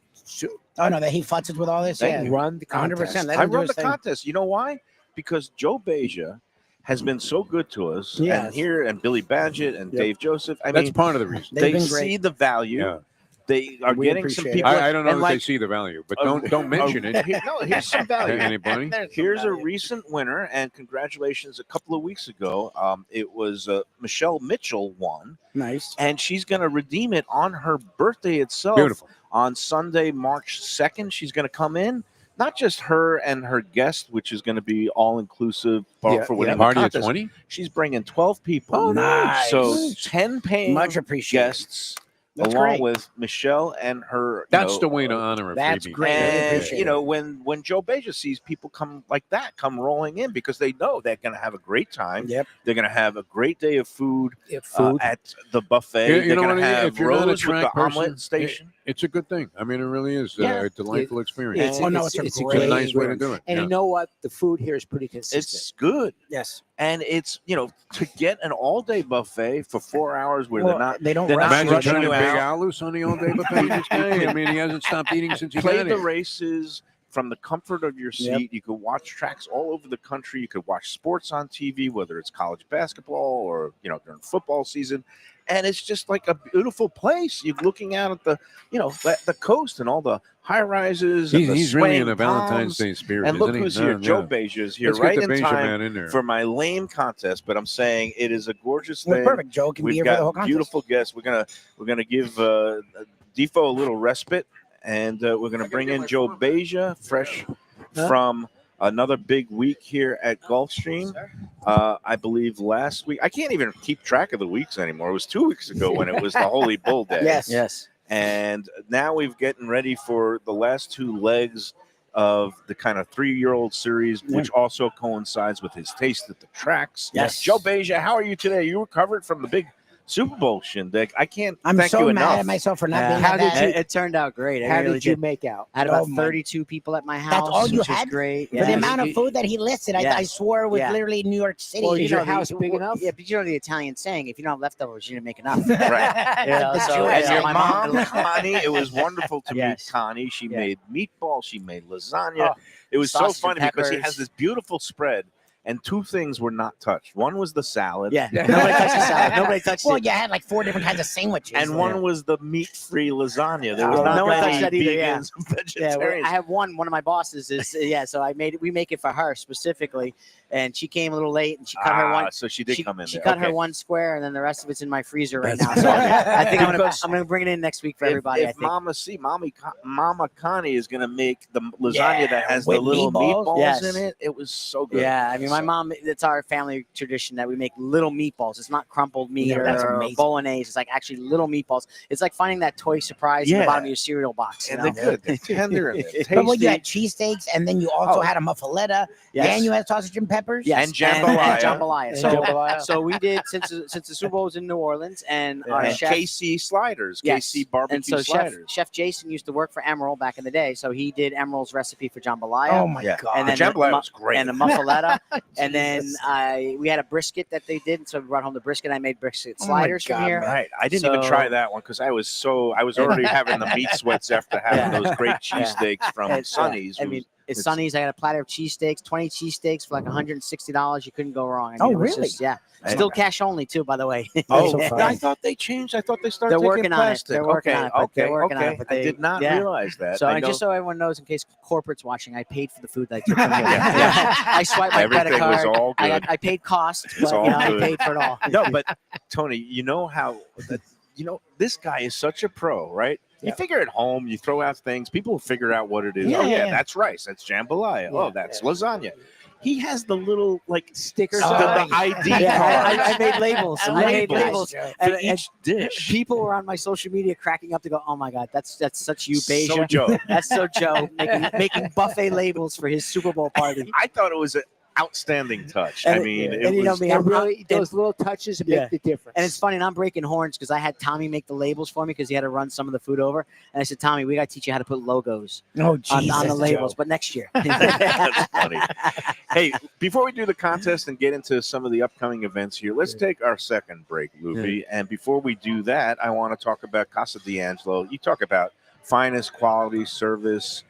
Oh, no, that he futzes with all this? Thank Yeah. you. run the 100%. contest. Let I him do run his the thing. contest. You know why? Because Joe Beja has been so good to us, Yes. and here and Billy Badgett and Yep. Dave Joseph. I That's mean, part of the reason. They've they been great. see the value. Yeah. They are We getting some appreciate it. people. I don't know and that like, they see the value, but uh, don't mention it. Here's some value. Anybody? Here's a recent winner, and congratulations! A couple of weeks ago, it was Michelle Mitchell won, Nice. and she's going to redeem it on her birthday itself. Beautiful. On Sunday, March 2nd. She's going to come in. Not just her and her guest, which is going to be all inclusive for winning the Party at contest. 20? She's bringing 12 people. Oh, nice. So 10 paying Much appreciated. guests, That's along great. with Michelle and her. That's the way to honor a That's freebie. great. Really And appreciate you know, it. when Joe Beja sees people come like that, come rolling in because they know they're going to have a great time. Yep. They're going to have a great day of food, Food. at the buffet. You They're know going what to I mean? have If you're not a Rose with track the person, omelet station. It's a good thing. I mean, it really is Yeah. a delightful experience. Oh, no, it's a It's a great nice way to experience. do it. And yeah. you know what? The food here is pretty consistent. It's good. Yes. And it's, to get an all-day buffet for 4 hours where Well, they're they don't they're rush not Imagine rushing turning you Big out. Al loose on the all-day buffet this guy. I mean, he hasn't stopped eating since he Play got the here. races, from the comfort of your seat. You could watch tracks all over the country. You could watch sports on TV, whether it's college basketball or during football season. And it's just like a beautiful place. You're looking out at the coast and all the high rises. He's really in a Valentine's Day spirit. And look isn't he? who's here. Yeah. Joe Beja is here Let's right get the in Beja time man in there. for my lame contest. But I'm saying it is a gorgeous Well, thing. perfect. Joe can be We've here for the got whole contest. beautiful guests. We're gonna give Defo a little respite, and we're gonna bring in Joe Beja, fresh from another big week here at Gulfstream. I believe last week. I can't even keep track of the weeks anymore. It was 2 weeks ago when it was the Holy Bull Day. Yes. And now we've getting ready for the last two legs of the kind of 3-year-old series, which also coincides with his taste at the tracks. Yes. Joe Beja, how are you today? You recovered from the big Super Bowl shindig. I can't I'm thank so you mad enough. at myself for not being How at did that. It turned out great. I How really did you make out? I had about Oh, my- 32 people at my house. That's all you which was had? great. For the amount of food that he listed, I Yes. swore it was Yeah. literally New York City. Well, You is your know, house big enough? Yeah, but you know the Italian saying, if you don't have leftovers, you didn't make enough. Right. You know, That's so true. And yeah, your my mom, Connie, it was wonderful to Yes. meet Connie. She Yeah. made meatballs. She made lasagna. Oh, It was so sausage funny and because he peppers. has this beautiful spread, and two things were not touched. One was the salad. Yeah, nobody touched the salad. Nobody touched Well, it. you had like 4 different kinds of sandwiches. And one was the meat-free lasagna. There was Oh, not no one many touched that either, yeah. vegans and Yeah, well, vegetarians. I have one of my bosses is so we make it for her specifically, and she came a little late and she cut her one. So she did come in She there. cut Okay. her one square, and then the rest of it's in my freezer right That's now. So funny. I think Because I'm gonna bring it in next week for everybody. I If think. Mama Connie is going to make the lasagna Yeah, that has the with little meatballs. meatballs Yes. in it, it was so good. Yeah, I mean, my So- mom. It's our family tradition that we make little meatballs. It's not crumpled meat Yeah, that's or amazing. bolognese. It's like actually little meatballs. It's like finding that toy surprise in the Yeah. bottom of your cereal box. You And know? they're good. They're tender and they're But what, you tasty. had cheesesteaks, and then you also Oh. had a muffaletta, Yes. and you had sausage and peppers. Yes, And jambalaya. and jambalaya. And So, jambalaya. so we did since the Super Bowl was in New Orleans, and our And chef KC sliders, Yes. KC barbecue and so sliders. Chef Jason used to work for Emerald back in the day, so he did Emerald's recipe for jambalaya. Oh my Yeah. god! And The then jambalaya mu- was great. and a muffaletta, and then Jesus. we had a brisket that they did, so we brought home the brisket. I made brisket Oh my sliders from God, here. man. Right. I didn't even So- try that one because I was already having the meat sweats after having Yeah. those great cheesesteaks from And- Sonny's. I mean, it's- it's Sonny's. I got a platter of cheesesteaks, 20 cheesesteaks for like $160. You couldn't go wrong. I mean, Oh, it was really? just- yeah. And- Still cash only too, by the way. Oh, so funny. I thought they changed. I thought they started They're taking working on it. plastic. They're working okay, on it, but okay, they're working on okay. it, but I they- did not yeah. realize that. So I and know just so everyone knows, in case corporate's watching, I paid for the food that I took from here. Yeah. I swiped my credit everything was card. all good. I paid cost, It's but all I good. paid for it all. No, but Tony, you know how this guy is such a pro, right? You Yeah. figure at home, you throw out things, people will figure out what it is. Yeah, Oh, yeah, yeah. that's rice, that's jambalaya. Oh, that's lasagna. He has the little Stickers. Oh, the yeah. ID Yeah, card I made labels. I made labels. for And each dish. people were on my social media cracking up to go, "Oh my God, that's such you, So Beja. Joe. That's so Joe making buffet labels for his Super Bowl party." I thought it was an outstanding touch. And- I mean, and it you know was me, It I'm really, those little touches Yeah. make the difference. And it's funny, and I'm breaking horns because I had Tommy make the labels for me because he had to run some of the food over. And I said, Tommy, we got to teach you how to put logos Oh, Jesus, on the labels, Joe. but next year. That's funny. Hey, before we do the contest and get into some of the upcoming events here, let's take our second break, Lubie. And before we do that, I want to talk about Casa D'Angelo. You talk about finest quality service.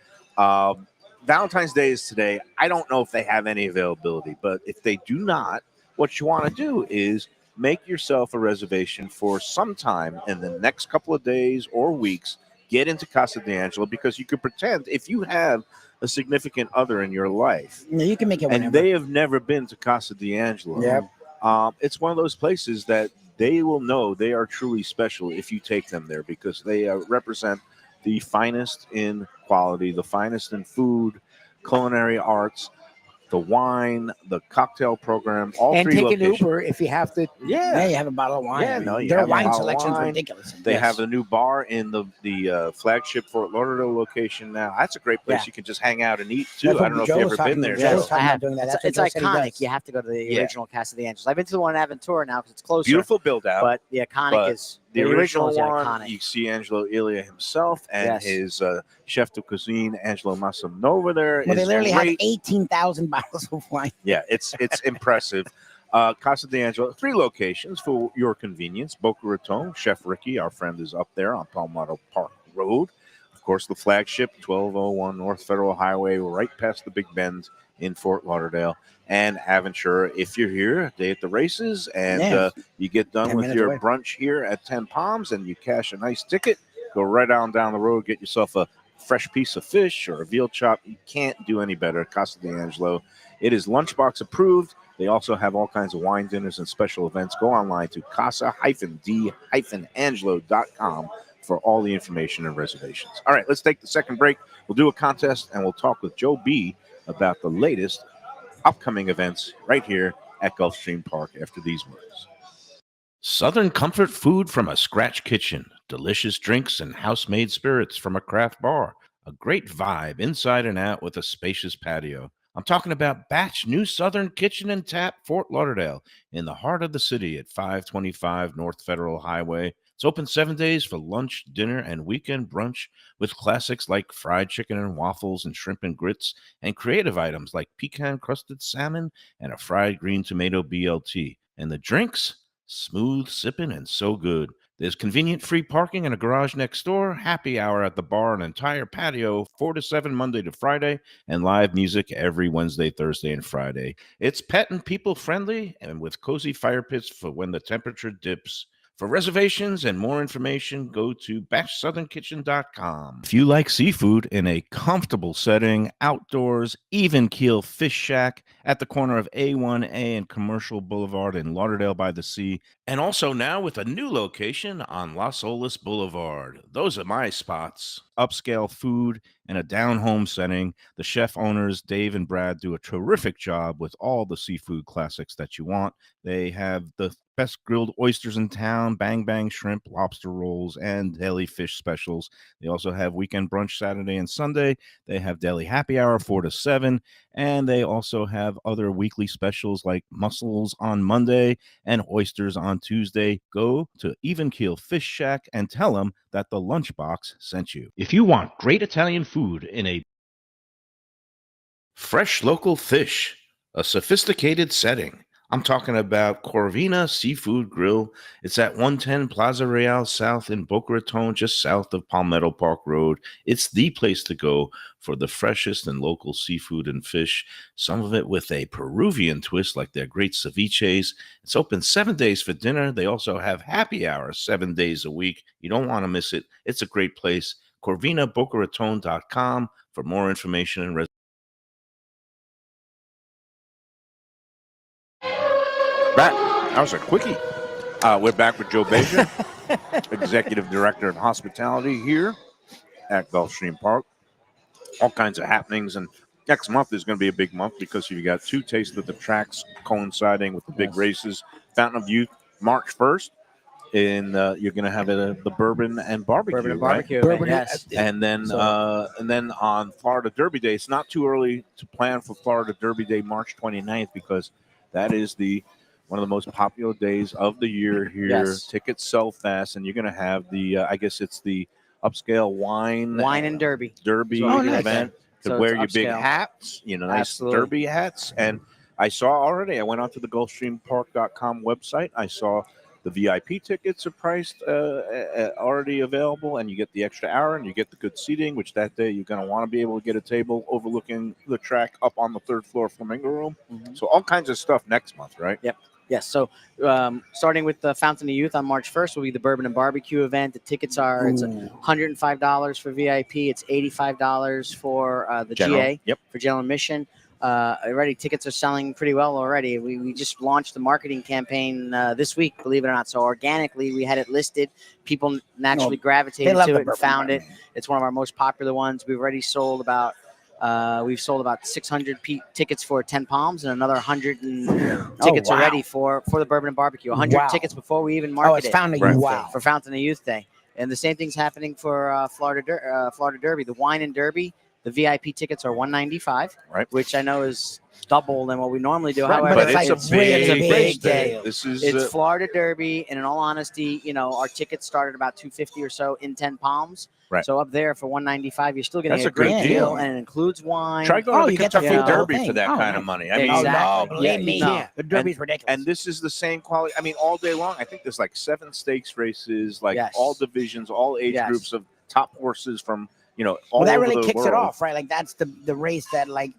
Valentine's Day is today. I don't know if they have any availability, but if they do not, what you want to do is make yourself a reservation for sometime in the next couple of days or weeks. Get into Casa D'Angelo because you could pretend if you have a significant other in your life No, you can make it and whenever. they have never been to Casa D'Angelo. Yep. It's one of those places that they will know they are truly special if you take them there because they represent the finest in quality, the finest in food, culinary arts, the wine, the cocktail program, all and three take locations. an Uber if you have to. Yeah, you have a bottle of wine. Yeah, I mean, no, you their have a wine bottle of selection is wine. ridiculous. They Yes. have a new bar in the flagship Fort Lauderdale location now. That's a great place. Yeah. You can just hang out and eat too. That's I what don't know if Joe you've was ever been talking there. about. Yeah. Joe Joe. was talking I about have. doing that. It's, That's what it's Joe said he iconic. does. You have to go to the Yeah. original Casa D'Angelo. I've been to the one in Aventura now because it's closer. Beautiful build out. But the iconic But is The original is one, iconic. you see Angelo Ilia himself and Yes. his chef de cuisine, Angelo Massimino over there. Well, they is literally have great. 18,000 bottles of wine. Yeah, it's impressive. Casa D'Angelo, 3 locations for your convenience. Boca Raton, Chef Ricky, our friend, is up there on Palmetto Park Road. Of course, the flagship, 1201 North Federal Highway, right past the Big Bend in Fort Lauderdale and Aventura. If you're here, day at the races, and you get done 10 with minutes your away. brunch here at 10 Palms and you cash a nice ticket, go right on down the road, get yourself a fresh piece of fish or a veal chop. You can't do any better. Casa D'Angelo. It is Lunchbox approved. They also have all kinds of wine dinners and special events. Go online to casa-d-angelo.com for all the information and reservations. All right, let's take the second break. We'll do a contest, and we'll talk with Joe B. about the latest upcoming events right here at Gulfstream Park after these words. Southern comfort food from a scratch kitchen, delicious drinks and house-made spirits from a craft bar, a great vibe inside and out with a spacious patio. I'm talking about Batch New Southern Kitchen and Tap, Fort Lauderdale, in the heart of the city at 525 North Federal Highway. It's open 7 days for lunch, dinner, and weekend brunch with classics like fried chicken and waffles and shrimp and grits, and creative items like pecan-crusted salmon and a fried green tomato BLT. And the drinks? Smooth sipping and so good. There's convenient free parking and a garage next door, happy hour at the bar, an entire patio, 4 to 7 Monday to Friday, and live music every Wednesday, Thursday, and Friday. It's pet and people friendly and with cozy fire pits for when the temperature dips. For reservations and more information, go to batchsouthernkitchen.com. If you like seafood in a comfortable setting, outdoors, even keel fish shack at the corner of A1A and Commercial Boulevard in Lauderdale by the Sea, and also now with a new location on Las Olas Boulevard. Those are my spots. Upscale food and a down-home setting. The chef owners, Dave and Brad, do a terrific job with all the seafood classics that you want. They have the best grilled oysters in town, bang bang shrimp, lobster rolls, and deli fish specials. They also have weekend brunch Saturday and Sunday. They have deli happy hour 4 to 7, and they also have other weekly specials like mussels on Monday and oysters on Tuesday. Go to Even Keel Fish Shack and tell them that the Lunchbox sent you. If you want great Italian food in a fresh local fish, a sophisticated setting, I'm talking about Corvina Seafood Grill. It's at 110 Plaza Real South in Boca Raton, just south of Palmetto Park Road. It's the place to go for the freshest and local seafood and fish, some of it with a Peruvian twist like their great ceviches. It's open 7 days for dinner. They also have happy hour 7 days a week. You don't want to miss it. It's a great place. CorvinaBocaRaton.com for more information and back. That was a quickie. We're back with Joe Beja, Executive Director of Hospitality here at Gulfstream Park. All kinds of happenings, and next month is going to be a big month because you got 2 Taste of the Tracks coinciding with the big races. Fountain of Youth, March 1st, and you're going to have the Bourbon and Barbecue, Bourbon and right? barbecue. Bourbon, Yes. And then on Florida Derby Day, it's not too early to plan for Florida Derby Day, March 29th, because that is one of the most popular days of the year here. Yes. Tickets sell fast, and you're going to have the I guess it's the upscale wine and derby. derby So nice. event to So wear it's your big upscale. hats, nice Absolutely. derby hats. And I saw already, I went onto the GulfstreamPark.com website. I saw the VIP tickets are priced already available, and you get the extra hour and you get the good seating, which that day you're going to want to be able to get a table overlooking the track up on the 3rd floor Flamingo Room. Mhm. So all kinds of stuff next month, right? Yep. Yes. So starting with the Fountain of Youth on March 1st will be the Bourbon and Barbecue event. The tickets are it's $105 for VIP. It's $85 for the General. GA for general admission. Already tickets are selling pretty well already. We just launched the marketing campaign this week, believe it or not. So organically, we had it listed. People naturally gravitated to it and found it. It's one of our most popular ones. We've already sold about 600 tickets for 10 Palms and another 100 tickets already for the Bourbon and Barbecue. 100 tickets before we even marketed. Oh, it's Fountain of Youth. For Fountain of Youth Day. And the same thing's happening for Florida Derby. The Wine and Derby, the VIP tickets are $195, right? Which I know is double than what we normally do. Right, However, but it's a big day. deal. It's Florida Derby, and in all honesty, our tickets start at about $250 or so in 10 Palms. Right. So up there for $195, you're still getting That's a a good great deal. and it includes wine. Try going to you the get the Kentucky full Derby thing. for that kind of money. I mean, Exactly. Believe me, No. the Derby's ridiculous. and this is the same quality. I mean, all day long. I think there's like 7 stakes races, like Yes. all divisions, all age Yes. groups of top horses from all Well, that over really the kicks it world. off, right? Like that's the race that like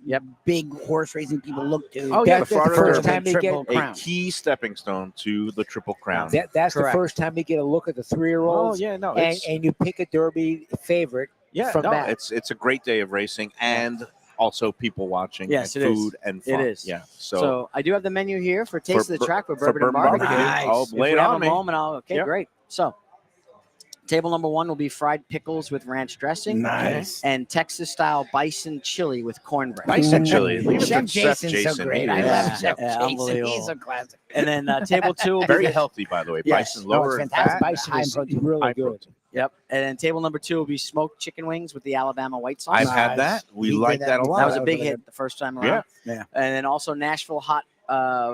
big horse racing people look to. Oh, yeah, That's the the Florida first Derby. time they get Triple A crown. key stepping stone to the Triple Crown. that's the Correct. first time you get a look at the Oh, 3-year-olds, yeah, no, and you pick a Derby favorite. yeah, from no, that. it's a great day of racing and also people watching. Yes, and it is. food and fun. It is. Yeah. So I do have the menu here for Taste of the Track for for Bourbon and Bourbon Barbecue. Barbecue. Oh, If lay we it have on a me. moment, okay, Yep. great. So, table number 1 will be fried pickles with ranch dressing Nice. and Texas-style bison chili with cornbread. Bison chili. Leave it Chef to Chef Jason's Jason. so great. He I is love Yeah, Chef yeah, Jason. unbelievable. He's a classic. And then table 2 will be Very the- healthy, by the way. Yes. Bison No, lower it's in fantastic. fat. Bison high is protein. really high good. protein. Yep. And then table number 2 will be smoked chicken wings with the Alabama white sauce. I've had that. We He did like that a lot. That was a That was big really hit the first time Yeah. around. Yeah. And then also Nashville hot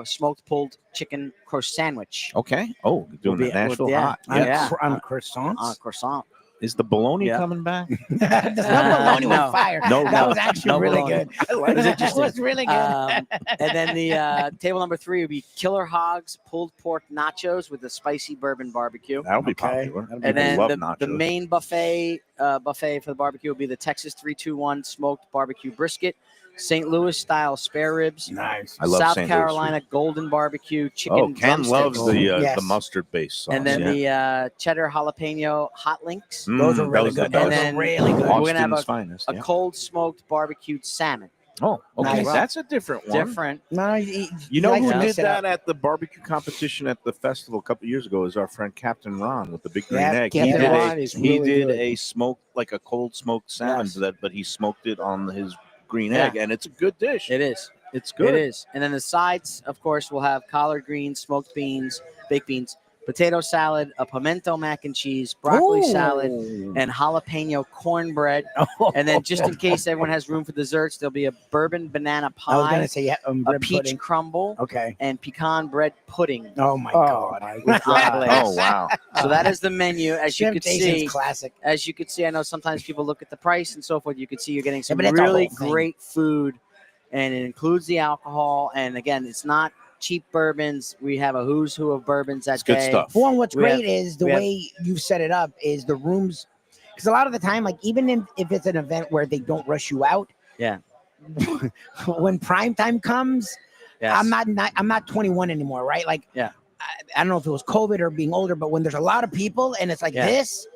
smoked pulled chicken croissant sandwich Okay. Oh, doing Will the be- Nashville yeah. hot. On, Yeah. on croissants. on a croissant. Is the bologna Yeah. coming back? The bologna no. was fire. No, that no. was actually No really bologna. good. I like was it. interesting. That was really good. And then the table number 3 would be Killer Hogs pulled pork nachos with the spicy bourbon barbecue. That'll be Okay. popular. And People then love the nachos. main buffet for the barbecue will be the Texas 3-2-1 smoked barbecue brisket, St. Louis style spare ribs, Nice. I love South St. Louis Carolina golden barbecue chicken Oh, Ken drumsticks, loves the Yes. mustard based sauce. and then yeah. the cheddar jalapeno hot links, Those are really those good. the Those And are then really good. we're gonna have Austin's finest. a Yeah. cold smoked barbecued salmon. Oh, okay. Nice. That's a different one. Different. No, You know likes who to did mix it up. that at the barbecue competition at the festival a couple years ago? Is our friend Captain Ron with the big green Yeah, egg. Captain he did, Ron a, is he really did good. a smoked, like a cold smoked salmon, Yes. but he smoked it on his green Yeah. egg, and it's a good dish. It is. It's good. It is. And then the sides, of course, will have collard greens, smoked beans, baked beans, potato salad, a pimento mac and cheese, broccoli Ooh. salad, and jalapeno cornbread. And then just in case everyone has room for desserts, there'll be a bourbon banana I was pie, gonna say yeah, a bread peach pudding. crumble, Okay. and pecan bread pudding. Oh my Oh, god. my With hot glaze. Oh wow! So that is the menu. As you Chef could Jason's see, classic. as you could see, I know sometimes people look at the price and so forth. You could see you're getting some but it's a really whole thing. great food, and it includes the alcohol. And again, it's not cheap bourbons. We have a who's who of bourbons that It's good day. stuff. Well, and what's We great have- is the we have- way you set it up is the rooms, because a lot of the time, like even if it's an event where they don't rush you out, Yeah. when prime time comes, Yes. I'm not 21 anymore, right? Like, Yeah. I don't know if it was COVID or being older, but when there's a lot of people and it's like Yeah. this,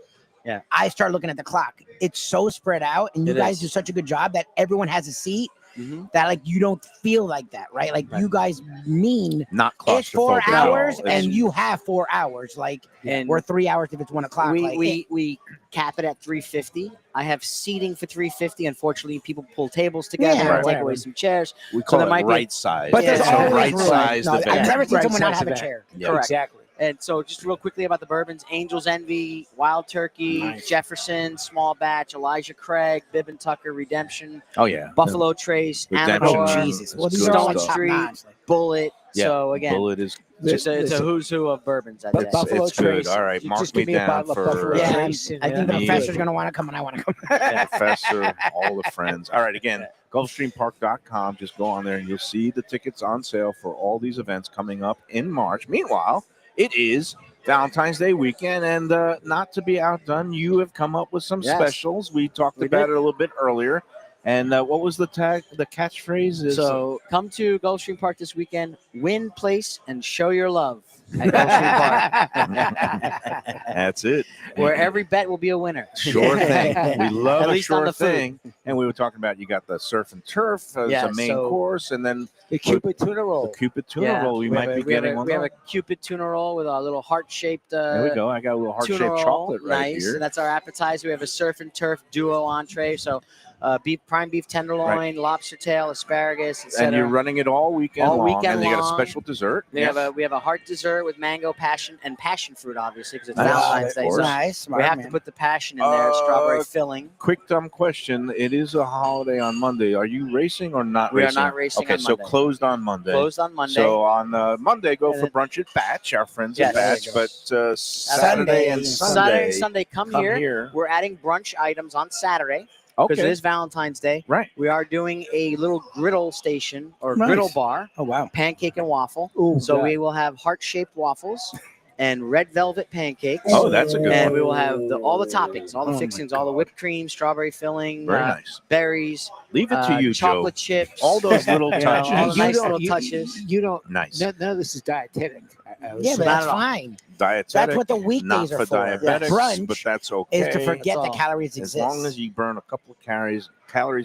Yeah. I start looking at the clock. It's so spread out, and you It guys is. do such a good job that everyone has a seat. Mhm. That like you don't feel like that, right? Like Right. you guys mean Not it's 4 claustrophobic at all. hours, It's- and you have 4 hours, like And or 3 hours if it's 1 o'clock. we, like, we cap it at 350. I have seating for 350. Unfortunately, people pull tables together Yeah, and take whatever. away some chairs. we call there it might be- right size. but there's Yeah. always right room. size. No, I've never seen Right someone not size have a event. chair. Yeah. Correct. Exactly. And so, just real quickly about the bourbons: Angel's Envy, Wild Turkey, Nice. Jefferson, Small Batch, Elijah Craig, Bibb and Tucker, Redemption, Oh yeah. Buffalo Trace, Redemption. Amador, Oh, Jesus. That's Well, these good are all stuff. top Street. notch. Bullet. Yeah. So again, Bullet is it's a Listen, who's who of bourbons that But day. Buffalo it's good. Trace. All right, You mark just me give me a down bottle of for Buffalo Yeah, Trace. I think the me. professor's gonna want to come, and I want to come. Professor, all the friends. All right, again, GulfstreamPark.com. Just go on there and you'll see the tickets on sale for all these events coming up in March. Meanwhile, it is Valentine's Day weekend, and not to be outdone, you have come up with some Yes. specials. We talked We about did. it a little bit earlier. And what was the catchphrase? Is So come to Gulfstream Park this weekend, win, place, and show your love at Gulfstream Park, that's it. where every bet will be a winner. Sure thing. We love At a least on sure the food. thing. And we were talking about you got the surf and turf as Yeah, a main so- course, and then The Cupid tuna the roll. Cupid tuna Yeah. roll. We We might have be a- we have getting a- one. We have of a Cupid tuna roll with a little heart-shaped There we go. I got a little heart-shaped tuna roll. chocolate right Nice. here. And that's our appetizer. We have a surf and turf duo entree. So prime beef tenderloin, lobster tail, asparagus, And etc. you're running it all weekend All long. weekend and you got a long. special dessert. We Yes. have a heart dessert with mango passion and passion fruit, obviously, because it's Nice. Valentine's Of Day. course. So Nice, smart, we have man. to put the passion in there, strawberry filling. Quick dumb question. It is a holiday on Monday. Are you racing or not We are racing? not racing Okay, on so Monday. closed on Monday. Closed on Monday. So on Monday, go And for then- brunch at Batch, our friends Yes. at There Batch. you go. But Saturday and Saturday Sunday, and Sunday, come here. We're adding brunch items on Saturday because it Okay, is Valentine's Day. right. We are doing a little griddle station or Nice. griddle bar, Oh wow. pancake and waffle. Ooh, So yeah. we will have heart-shaped waffles and red velvet pancakes. Oh, that's a good And one. we will have all the toppings, all the Oh my fixings, all the whipped cream, strawberry filling, Very nice. berries, Leave it to you, chocolate Joe. chips. All those little you know, all the touches. nice little touches. You don't. Nice. None of this is dietetic. Yeah, but Not that's at all. fine. Dietetic. That's what the not weekdays for are for. diabetics, Brunch but that's okay. is to forget That's that all. calories As exist. long as you burn a couple of calories,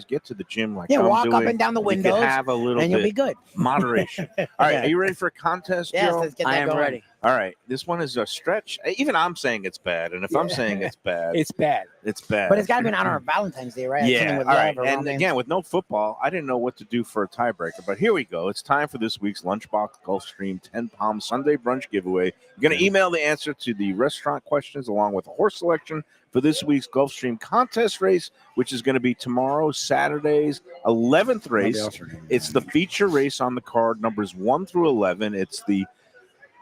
get to the gym like Yeah, I'm walk doing. up and down the You windows, can have a little and you'll be bit good. moderation. All right, are you ready for a contest, Yes, Joe? let's get I that am going. ready. All right, this one is a stretch. Even I'm saying it's bad, and if I'm saying it's bad, It's bad. it's bad. But it's got to be in honor of Valentine's Day, right? Yeah, Something with all love right. or And romance. again, with no football, I didn't know what to do for a tiebreaker. But here we go. It's time for this week's Lunchbox Gulfstream 10 Palm Sunday Brunch giveaway. You're going to email the answer to the restaurant questions along with a horse selection for this week's Gulfstream contest race, which is going to be tomorrow, Saturday's 11th race. It's the feature race on the card, numbers 1 through 11. It's the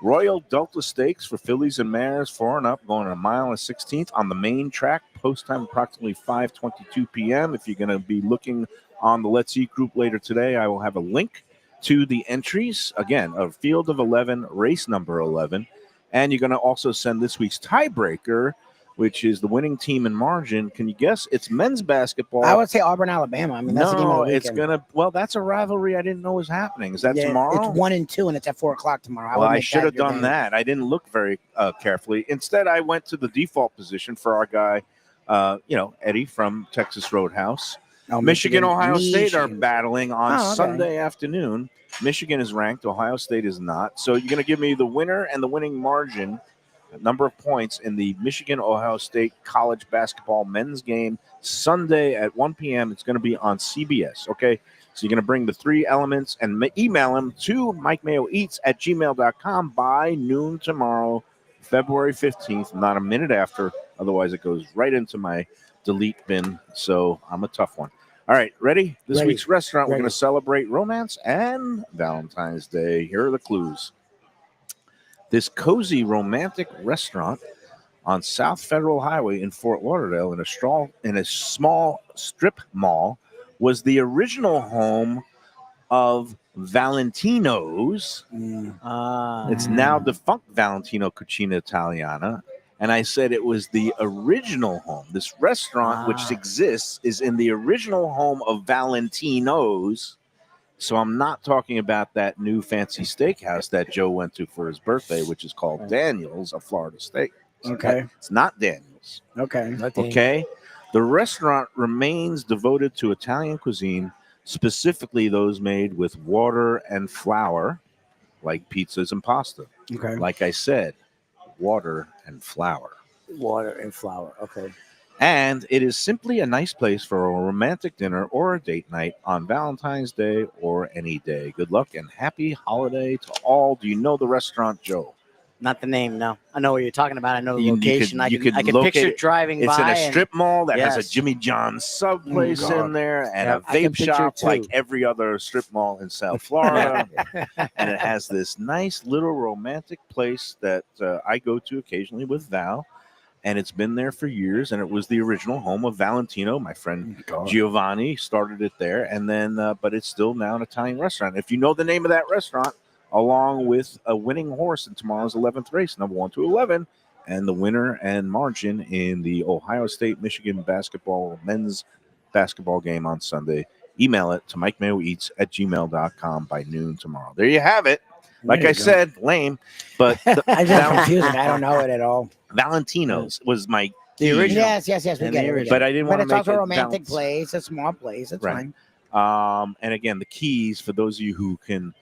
Royal Delta Stakes for fillies and mares, 4 and up, going a mile and 16th on the main track. Post time approximately 5:22 p.m. If you're going to be looking on the Let's Eat group later today, I will have a link to the entries. Again, a field of 11, race number 11. And you're going to also send this week's tiebreaker, which is the winning team in margin. Can you guess? It's men's basketball. I would say Auburn, Alabama. I mean, that's the game of the it's weekend. going to, well, that's a rivalry I didn't know was happening. Is that Yeah, tomorrow? It's 1 and 2, and it's at 4 o'clock tomorrow. Well, would I make should have your done game. that. I didn't look very carefully. Instead, I went to the default position for our guy, Eddie from Texas Roadhouse. Oh, Michigan, Ohio State are Michigan. battling on Oh, okay. Sunday afternoon. Michigan is ranked. Ohio State is not. So you're going to give me the winner and the winning margin, number of points in the Michigan-Ohio State college basketball men's game Sunday at 1 p.m. It's going to be on CBS, okay? So you're going to bring the 3 elements and email them to MikeMayoEats@gmail.com by noon tomorrow, February 15th, not a minute after. Otherwise, it goes right into my delete bin. So I'm a tough one. All right, ready? This Ready. week's restaurant, we're Ready. going to celebrate romance and Valentine's Day. Here are the clues. This cozy romantic restaurant on South Federal Highway in Fort Lauderdale in a small strip mall was the original home of Valentino's. It's now defunct Valentino Cucina Italiana. And I said it was the original home. This restaurant, which exists, is in the original home of Valentino's. So I'm not talking about that new fancy steakhouse that Joe went to for his birthday, which is called Daniel's, a Florida steak. Okay. It's not Daniel's. Okay. Okay. The restaurant remains devoted to Italian cuisine, specifically those made with water and flour, like pizzas and pasta. Okay. Like I said, water and flour. Water and flour. Okay. And it is simply a nice place for a romantic dinner or a date night on Valentine's Day or any day. Good luck and happy holiday to all. Do you know the restaurant, Joe? Not the name, no. I know what you're talking about. I know the You location. could- I you can could picture locate it. driving It's in by. a strip mall that has Yes. a Jimmy John's sub place God. in there and Yeah, a I can vape picture shop it too. like every other strip mall in South Florida. And it has this nice little romantic place that I go to occasionally with Val. And it's been there for years. And it was the original home of Valentino. My friend Giovanni started it there. And then, but it's still now an Italian restaurant. If you know the name of that restaurant, along with a winning horse in tomorrow's 11th race, number 1 to 11, and the winner and margin in the Ohio State-Michigan men's basketball game on Sunday, email it to MikeMayoEats@gmail.com by noon tomorrow. There you have it. Like There I you go. said, lame, but I just confusing. I don't know it at all. Valentino's was my The original. Yes. We And get the it. we get but it. I didn't But want to it's make also it a romantic balance. place, a small place. It's Right. fine. And again, the keys for those of you who can,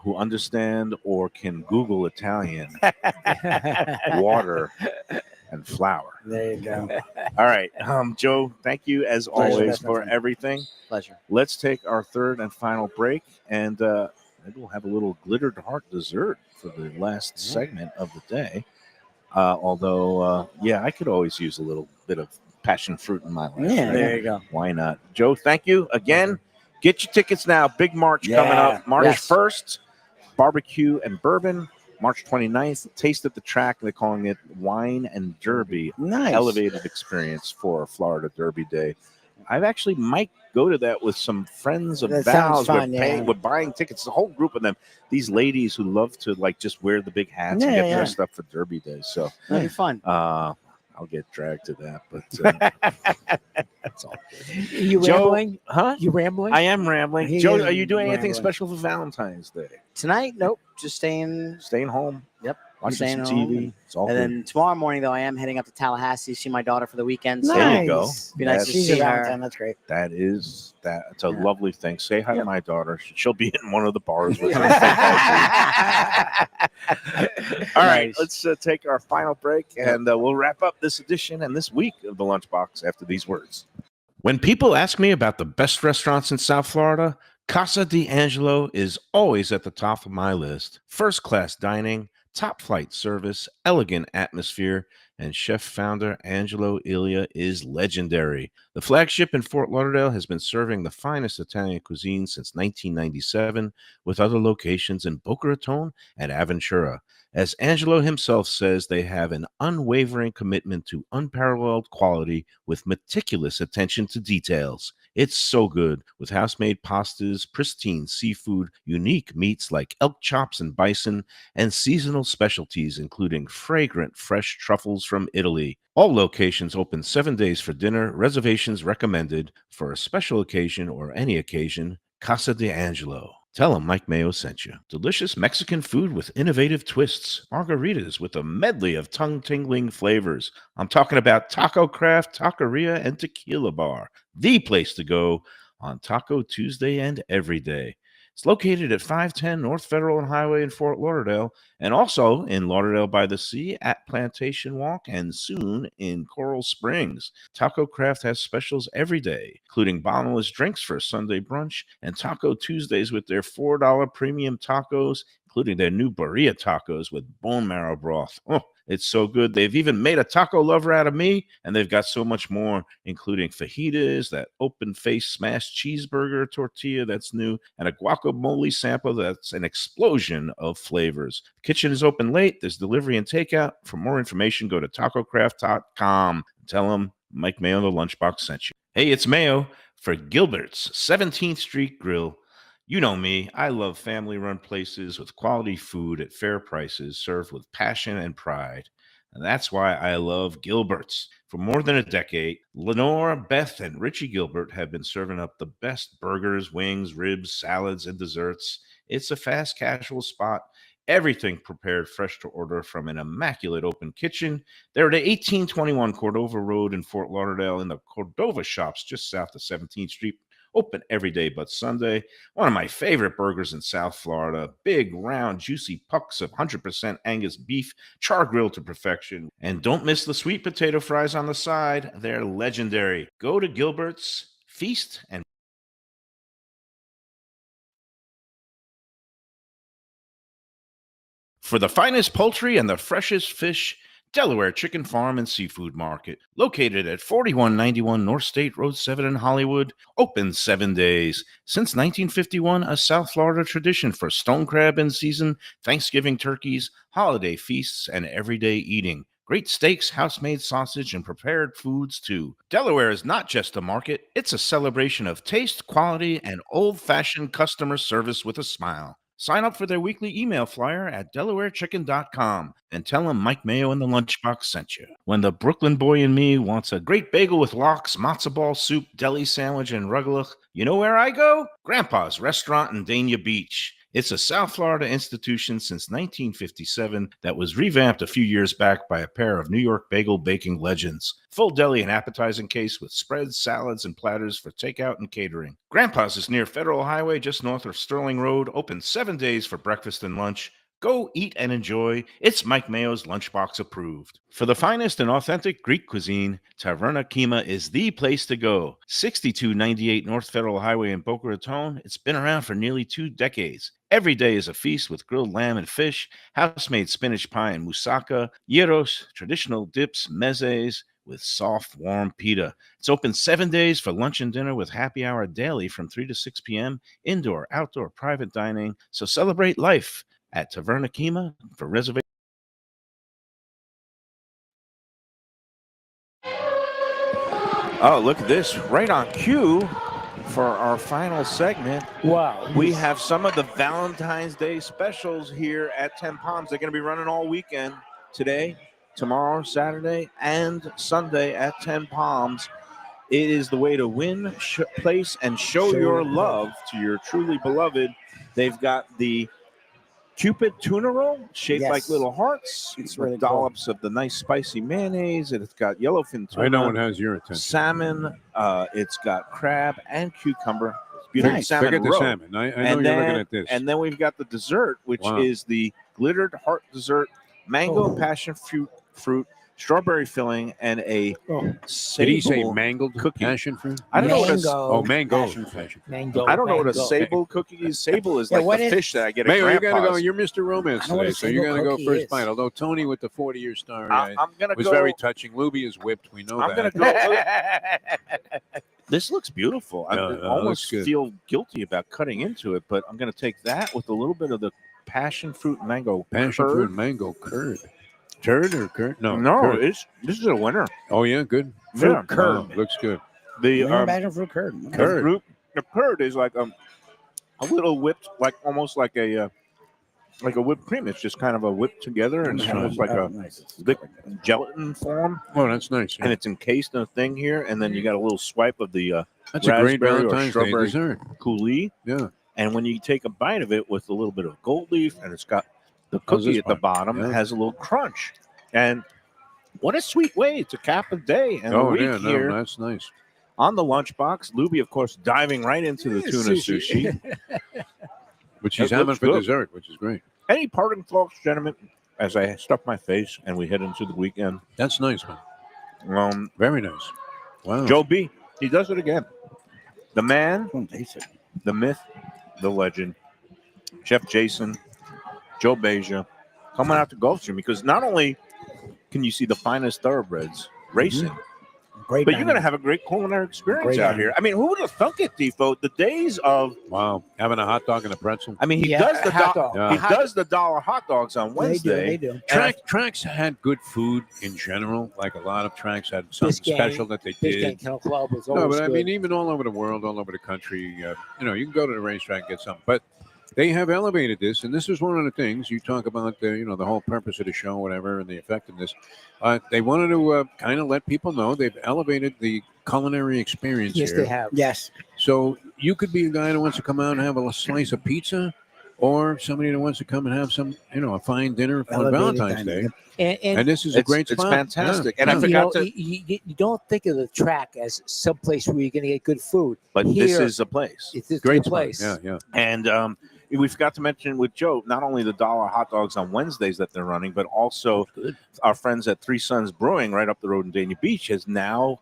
who understand or can Google Italian, water and flour. There you go. All right, Joe, thank you as Pleasure. always That's for fine. everything. Pleasure. Let's take our third and final break, and maybe we'll have a little glittered heart dessert for the last segment of the day. Although, I could always use a little bit of passion fruit in my life. Yeah, right? There you go. Why not? Joe, thank you again. Get your tickets now. Big March coming up. March Yes. 1st, barbecue and bourbon. March 29th, Taste at the Track. They're calling it Wine and Derby. Nice. Elevated experience for Florida Derby Day. I've actually might go to that with some friends of That sounds Val's. fun, We're buying tickets. The whole group of them. These ladies who love to like just wear the big hats and Yeah, get dressed up for Derby Day. So That'd be fun. I'll get dragged to that, but that's all. You Joe, rambling? huh? You rambling? I am rambling. He Joe, is are you doing anything rambling. special for Valentine's Day? Tonight, nope. Just staying. Staying home. Yep. Watching Staying some home TV. It's all And good. then tomorrow morning, though, I am heading up to Tallahassee to see my daughter for the weekend. So There you go. Nice. Be nice to She's see a her. Valentine. That's great. It's a Yeah. lovely thing. Say hi to Yep. my daughter. She'll be in one of the bars with her. All right, Nice. let's take our final break, and we'll wrap up this edition and this week of the Lunchbox after these words. When people ask me about the best restaurants in South Florida, Casa D'Angelo is always at the top of my list. First-class dining, top-flight service, elegant atmosphere, and chef-founder Angelo Ilia is legendary. The flagship in Fort Lauderdale has been serving the finest Italian cuisine since 1997, with other locations in Boca Raton and Aventura. As Angelo himself says, they have an unwavering commitment to unparalleled quality with meticulous attention to details. It's so good, with house-made pastas, pristine seafood, unique meats like elk chops and bison, and seasonal specialties including fragrant fresh truffles from Italy. All locations open 7 days for dinner, reservations recommended. For a special occasion or any occasion, Casa D'Angelo. Tell them Mike Mayo sent you. Delicious Mexican food with innovative twists. Margaritas with a medley of tongue-tingling flavors. I'm talking about Taco Craft, Taqueria, and Tequila Bar. The place to go on Taco Tuesday and every day. It's located at 510 North Federal and Highway in Fort Lauderdale, and also in Lauderdale by the Sea at Plantation Walk, and soon in Coral Springs. Taco Craft has specials every day, including bottomless drinks for Sunday brunch, and Taco Tuesdays with their $4 premium tacos, including their new birria tacos with bone marrow broth. Oh, it's so good. They've even made a taco lover out of me, and they've got so much more, including fajitas, that open-faced smashed cheeseburger tortilla that's new, and a guacamole sample that's an explosion of flavors. The kitchen is open late. There's delivery and takeout. For more information, go to tacocraft.com. Tell them Mike Mayo, the Lunchbox, sent you. Hey, it's Mayo for Gilbert's 17th Street Grill. You know me, I love family-run places with quality food at fair prices served with passion and pride. And that's why I love Gilbert's. For more than a decade, Lenore, Beth, and Richie Gilbert have been serving up the best burgers, wings, ribs, salads, and desserts. It's a fast casual spot. Everything prepared fresh to order from an immaculate open kitchen. They're at 1821 Cordova Road in Fort Lauderdale in the Cordova Shops just south of 17th Street. Open every day but Sunday. One of my favorite burgers in South Florida. Big, round, juicy pucks of 100% Angus beef, char grilled to perfection. And don't miss the sweet potato fries on the side. They're legendary. Go to Gilbert's, feast, and for the finest poultry and the freshest fish, Delaware Chicken Farm and Seafood Market, located at 4191 North State Road 7 in Hollywood, open 7 days. Since 1951, a South Florida tradition for stone crab in season, Thanksgiving turkeys, holiday feasts, and everyday eating. Great steaks, house-made sausage, and prepared foods, too. Delaware is not just a market, it's a celebration of taste, quality, and old-fashioned customer service with a smile. Sign up for their weekly email flyer at DelawareChicken.com and tell them Mike Mayo and the Lunchbox sent you. When the Brooklyn boy in me wants a great bagel with lox, matzo ball soup, deli sandwich, and rugelach, you know where I go? Grandpa's Restaurant in Dania Beach. It's a South Florida institution since 1957 that was revamped a few years back by a pair of New York bagel baking legends. Full deli and appetizing case with spreads, salads, and platters for takeout and catering. Grandpa's is near Federal Highway just north of Sterling Road, open 7 days for breakfast and lunch. Go eat and enjoy. It's Mike Mayo's Lunchbox approved. For the finest and authentic Greek cuisine, Taverna Kima is the place to go. 6298 North Federal Highway in Boca Raton. It's been around for nearly 2 decades. Every day is a feast with grilled lamb and fish, house-made spinach pie and moussaka, gyros, traditional dips, mezes, with soft, warm pita. It's open 7 days for lunch and dinner with happy hour daily from 3 to 6 p.m., indoor, outdoor, private dining. So celebrate life at Taverna Kima. For reservation. Oh, look at this. Right on cue for our final segment. Wow. We have some of the Valentine's Day specials here at 10 Palms. They're going to be running all weekend today, tomorrow, Saturday, and Sunday at 10 Palms. It is the way to win, place, and show your love to your truly beloved. They've got the Cupid tuna roll shaped like little hearts. It's with really dollops of the nice spicy mayonnaise. It's got yellowfin tuna. I know it has your attention. Salmon. It's got crab and cucumber. It's beautiful. Nice. Salmon Look at the roe. salmon. I know you're looking at this. And then we've got the dessert, which Wow. is the glittered heart dessert, mango passion fruit, strawberry filling, and a Did he say sable mangled cookie. passion fruit? I don't know what a Oh, mango. Passion fruit. Mango. I don't know what a mango. sable cookie is. Sable is Yeah, like what the is- fish that I get at Mayo, you got to go. Grandpa's. You're Mr. Romance I know what today, a so you got to single go cookie first is. bite. Although Tony with the 40-year story I'm gonna was go. very touching. Lubie is whipped. We know I'm that. gonna go. This looks beautiful. I Yeah, it almost looks good. feel guilty about cutting into it, but I'm gonna take that with a little bit of the passion fruit mango Passion curd. fruit and mango curd. Turd or curd? No. No, curd. this is a winner. Oh, yeah, good. Fruit Wow, curd. looks good. The Passion fruit curd. Curd. The curd is like a little whipped, like almost like a whipped cream. It's just kind of a whipped together, and it's almost like a thick gelatin form, Oh, that's nice. yeah. and it's encased in a thing here. And then you got a little swipe of the That's a great raspberry or Valentine's Day strawberry dessert. coulis. Yeah. And when you take a bite of it with a little bit of gold leaf, and it's got the How's cookie this at the part? bottom, Yeah. it has a little crunch. And what a sweet way to cap a day and a Oh, week yeah, here no, that's nice. on the Lunchbox. Lubie, of course, diving right into the tuna sushi. Which she's That having looks for good. dessert, which is great. Any parting thoughts, gentlemen, as I stuff my face and we head into the weekend? That's nice, man. Very nice. Wow. Joe B, he does it again. The man, Don't taste it. the myth, the legend, Chef Jason, Joe Beja, coming out to Gulfstream, because not only can you see the finest thoroughbreds racing, Great. but you're going to have a great culinary experience Great out dining. here. I mean, who would have thunk it, Defo? The days of, Wow. Having a hot dog and a pretzel. I mean, he Yeah, does the hot dog. Yeah. he does the $1 hot dogs on Wednesday. They do. Tracks had good food in general. Like a lot of tracks had something Biscayne- special that they Biscayne did. Kennel Club was No, always but I good. mean, even all over the world, all over the country, you can go to the racetrack and get something. But they have elevated this, and this is one of the things you talk about. The whole purpose of the show, whatever, and the effectiveness. They wanted to kind of let people know they've elevated the culinary experience yes, here. they have. Yes. So you could be a guy that wants to come out and have a slice of pizza, or somebody that wants to come and have some, a fine dinner on Elevated Valentine's dining. Day. And And this is a great It's spot. fantastic. Yeah. And I Yeah. forgot to, you don't think of the track as someplace where you're going to get good food. but this Here, is a place. It's a Great good spot. place. Yeah. And we forgot to mention with Joe, not only the $1 hot dogs on Wednesdays that they're running, but also our friends at Three Sons Brewing right up the road in Dania Beach has now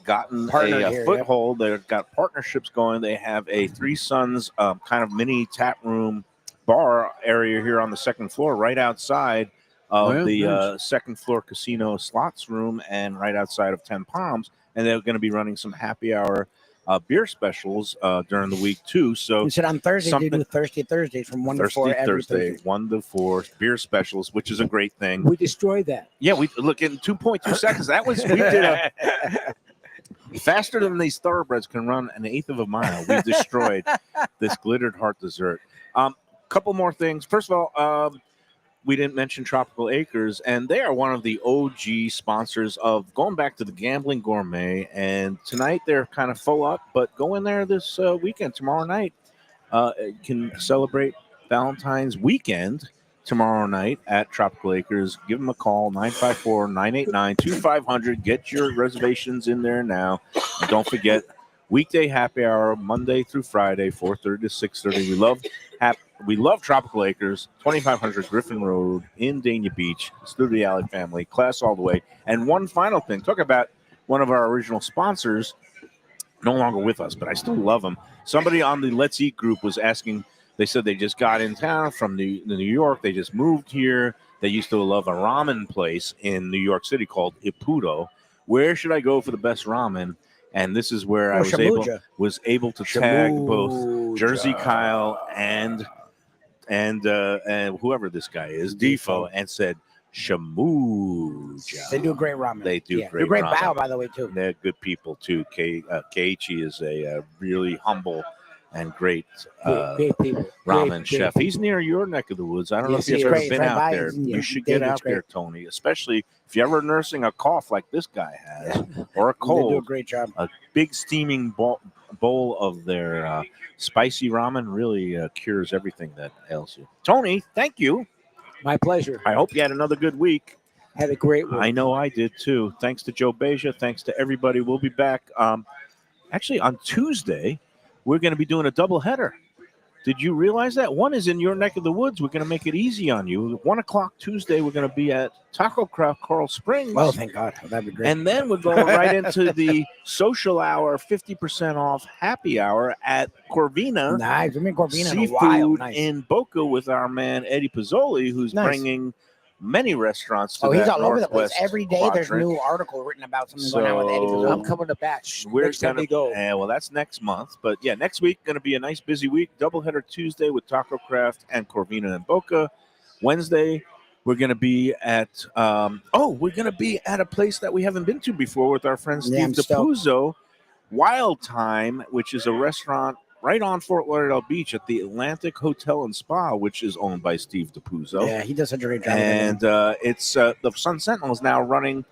gotten Partnered a here, foothold. They've got partnerships going. They have a Three Sons kind of mini tap room bar area here on the second floor, right outside of Oh, yeah, the nice. second floor casino slots room and right outside of 10 Palms. And they're going to be running some happy hour beer specials during the week too. So You said on Thursday, they something- do Thursdays from 1 to 4 Thursday, every Thursday, Thursday. 1 to 4 beer specials, which is a great thing. We destroyed that. Yeah, we look in 2.2 seconds. We did a faster than these thoroughbreds can run an eighth of a mile. We destroyed this glittered heart dessert. Couple more things. First of all, we didn't mention Tropical Acres, and they are one of the OG sponsors of going back to the Gambling Gourmet. And tonight they're kind of full up, but go in there this weekend, tomorrow night. You can celebrate Valentine's weekend tomorrow night at Tropical Acres. Give them a call, 954-989-2500. Get your reservations in there now. And don't forget, weekday happy hour, Monday through Friday, 4:30 to 6:30. We love Tropical Acres, 2500 Griffin Road in Dania Beach. Studio Alley family, class all the way. And one final thing, talk about one of our original sponsors, no longer with us, but I still love them. Somebody on the Let's Eat group was asking, they said they just got in town from New York. They just moved here. They used to love a ramen place in New York City called Ippudo. Where should I go for the best ramen? And this is where I was able to tag both Jersey Kyle and whoever this guy is, Defo, and said, Shamuja. They do great ramen. They do They're great ramen. bao, by the way, too. They're good people too. Keiichi is a really humble and great Great people. ramen Great chef. people. He's near your neck of the woods. I don't know Yes, if he you've ever is. been Right out by there. us. You Yeah. should They get do, out it's great. there, Tony. Especially if you're ever nursing a cough like this guy has, or a They do a cold. great job. A big steaming bowl of their spicy ramen really cures everything that ails you. Tony, thank you. My pleasure. I hope you had another good week. Had a great week. I know I did too. Thanks to Joe Beja. Thanks to everybody. We'll be back. Actually, on Tuesday, we're going to be doing a doubleheader. Did you realize that? One is in your neck of the woods. We're going to make it easy on you. 1 o'clock Tuesday, we're going to be at Taco Craft Coral Springs. Oh, thank God. That'd be great. And then we're going right into the social hour, 50% off happy hour at Corvina. Nice. We made Corvina in a Seafood while. Nice. in Boca with our man Eddie Pizzoli, who's Nice. bringing many restaurants to He's that all over the place. Northwest Every day there's a quadrant. new article written about something going on with Eddie So- I'm Pizzoli. coming to batch. We're Next time gonna we go. well, that's next month. But yeah, next week gonna be a nice busy week. Doubleheader Tuesday with Taco Craft and Corvina and Boca. Wednesday, we're gonna be at we're gonna be at a place that we haven't been to before with our friend Yeah, Steve I'm stoked. DePuzzo, Wild Time, which is a restaurant right on Fort Lauderdale Beach at the Atlantic Hotel and Spa, which is owned by Steve DePuzzo. Yeah, he does such a great job. And it's the Sun Sentinel is now running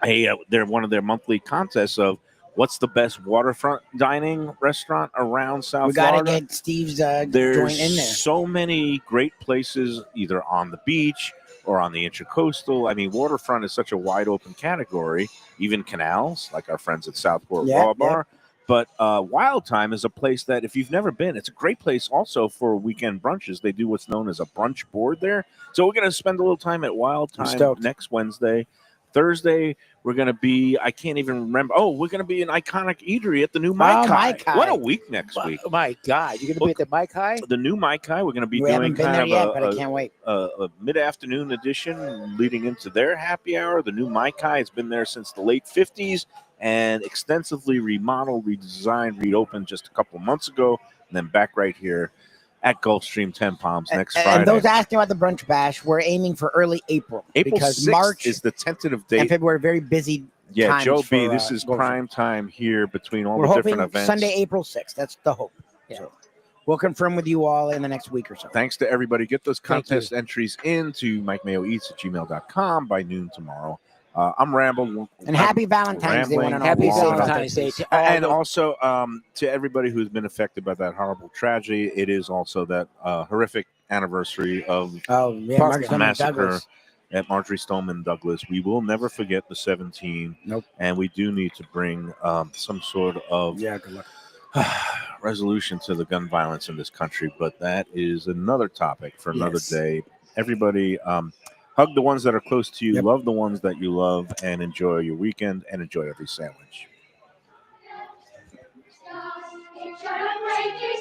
they're one of their monthly contests of what's the best waterfront dining restaurant around South we got to Florida. get Steve's There's joint in there. so many great places either on the beach or on the intercoastal. I mean, waterfront is such a wide open category, even canals like our friends at Southport Yeah, Raw Bar. But Wild Time is a place that if you've never been, it's a great place also for weekend brunches. They do what's known as a brunch board there. So we're going to spend a little time at Wild I'm Time stoked. next Wednesday. Thursday, we're going to be, I can't even remember. Oh, we're going to be an iconic eatery at the new Mai Kai. Mai Kai. What a week next week. Oh my God, you're gonna be at the Mai Kai? The new Mai Kai, we're going to be We doing haven't been kind there of yet, but I can't wait. a mid-afternoon edition leading into their happy hour. The new Mai Kai has been there since the late 50s and extensively remodeled, redesigned, reopened just a couple of months ago, and then back right here at Gulfstream 10 Palms next Friday. And those asking about the brunch bash, we're aiming for early April. April because 6th March is the tentative and date. February are very busy. Yeah, times Joe B, for, this is Gulfstream. prime time here between all We're the different hoping events. Sunday, April 6th. That's the hope. Yeah. So we'll confirm with you all in the next week or so. Thanks to everybody. Get those Thank contest entries into MikeMayoEats@gmail.com by noon tomorrow. I'm Ramble. And happy Valentine's Day, one and all. Happy We'll see you out Valentine's there. Day to all And the- also to everybody who's been affected by that horrible tragedy, it is also that horrific anniversary of Oh, yeah, Park Mark Stoneman massacre Douglas. at Marjorie Stoneman Douglas. We will never forget the 17. Nope. And we do need to bring some sort of Yeah, good luck. resolution to the gun violence in this country. But that is another topic for another Yes. day. Everybody, hug the ones that are close to you, Yep. love the ones that you love, and enjoy your weekend and enjoy every sandwich. It's gonna break your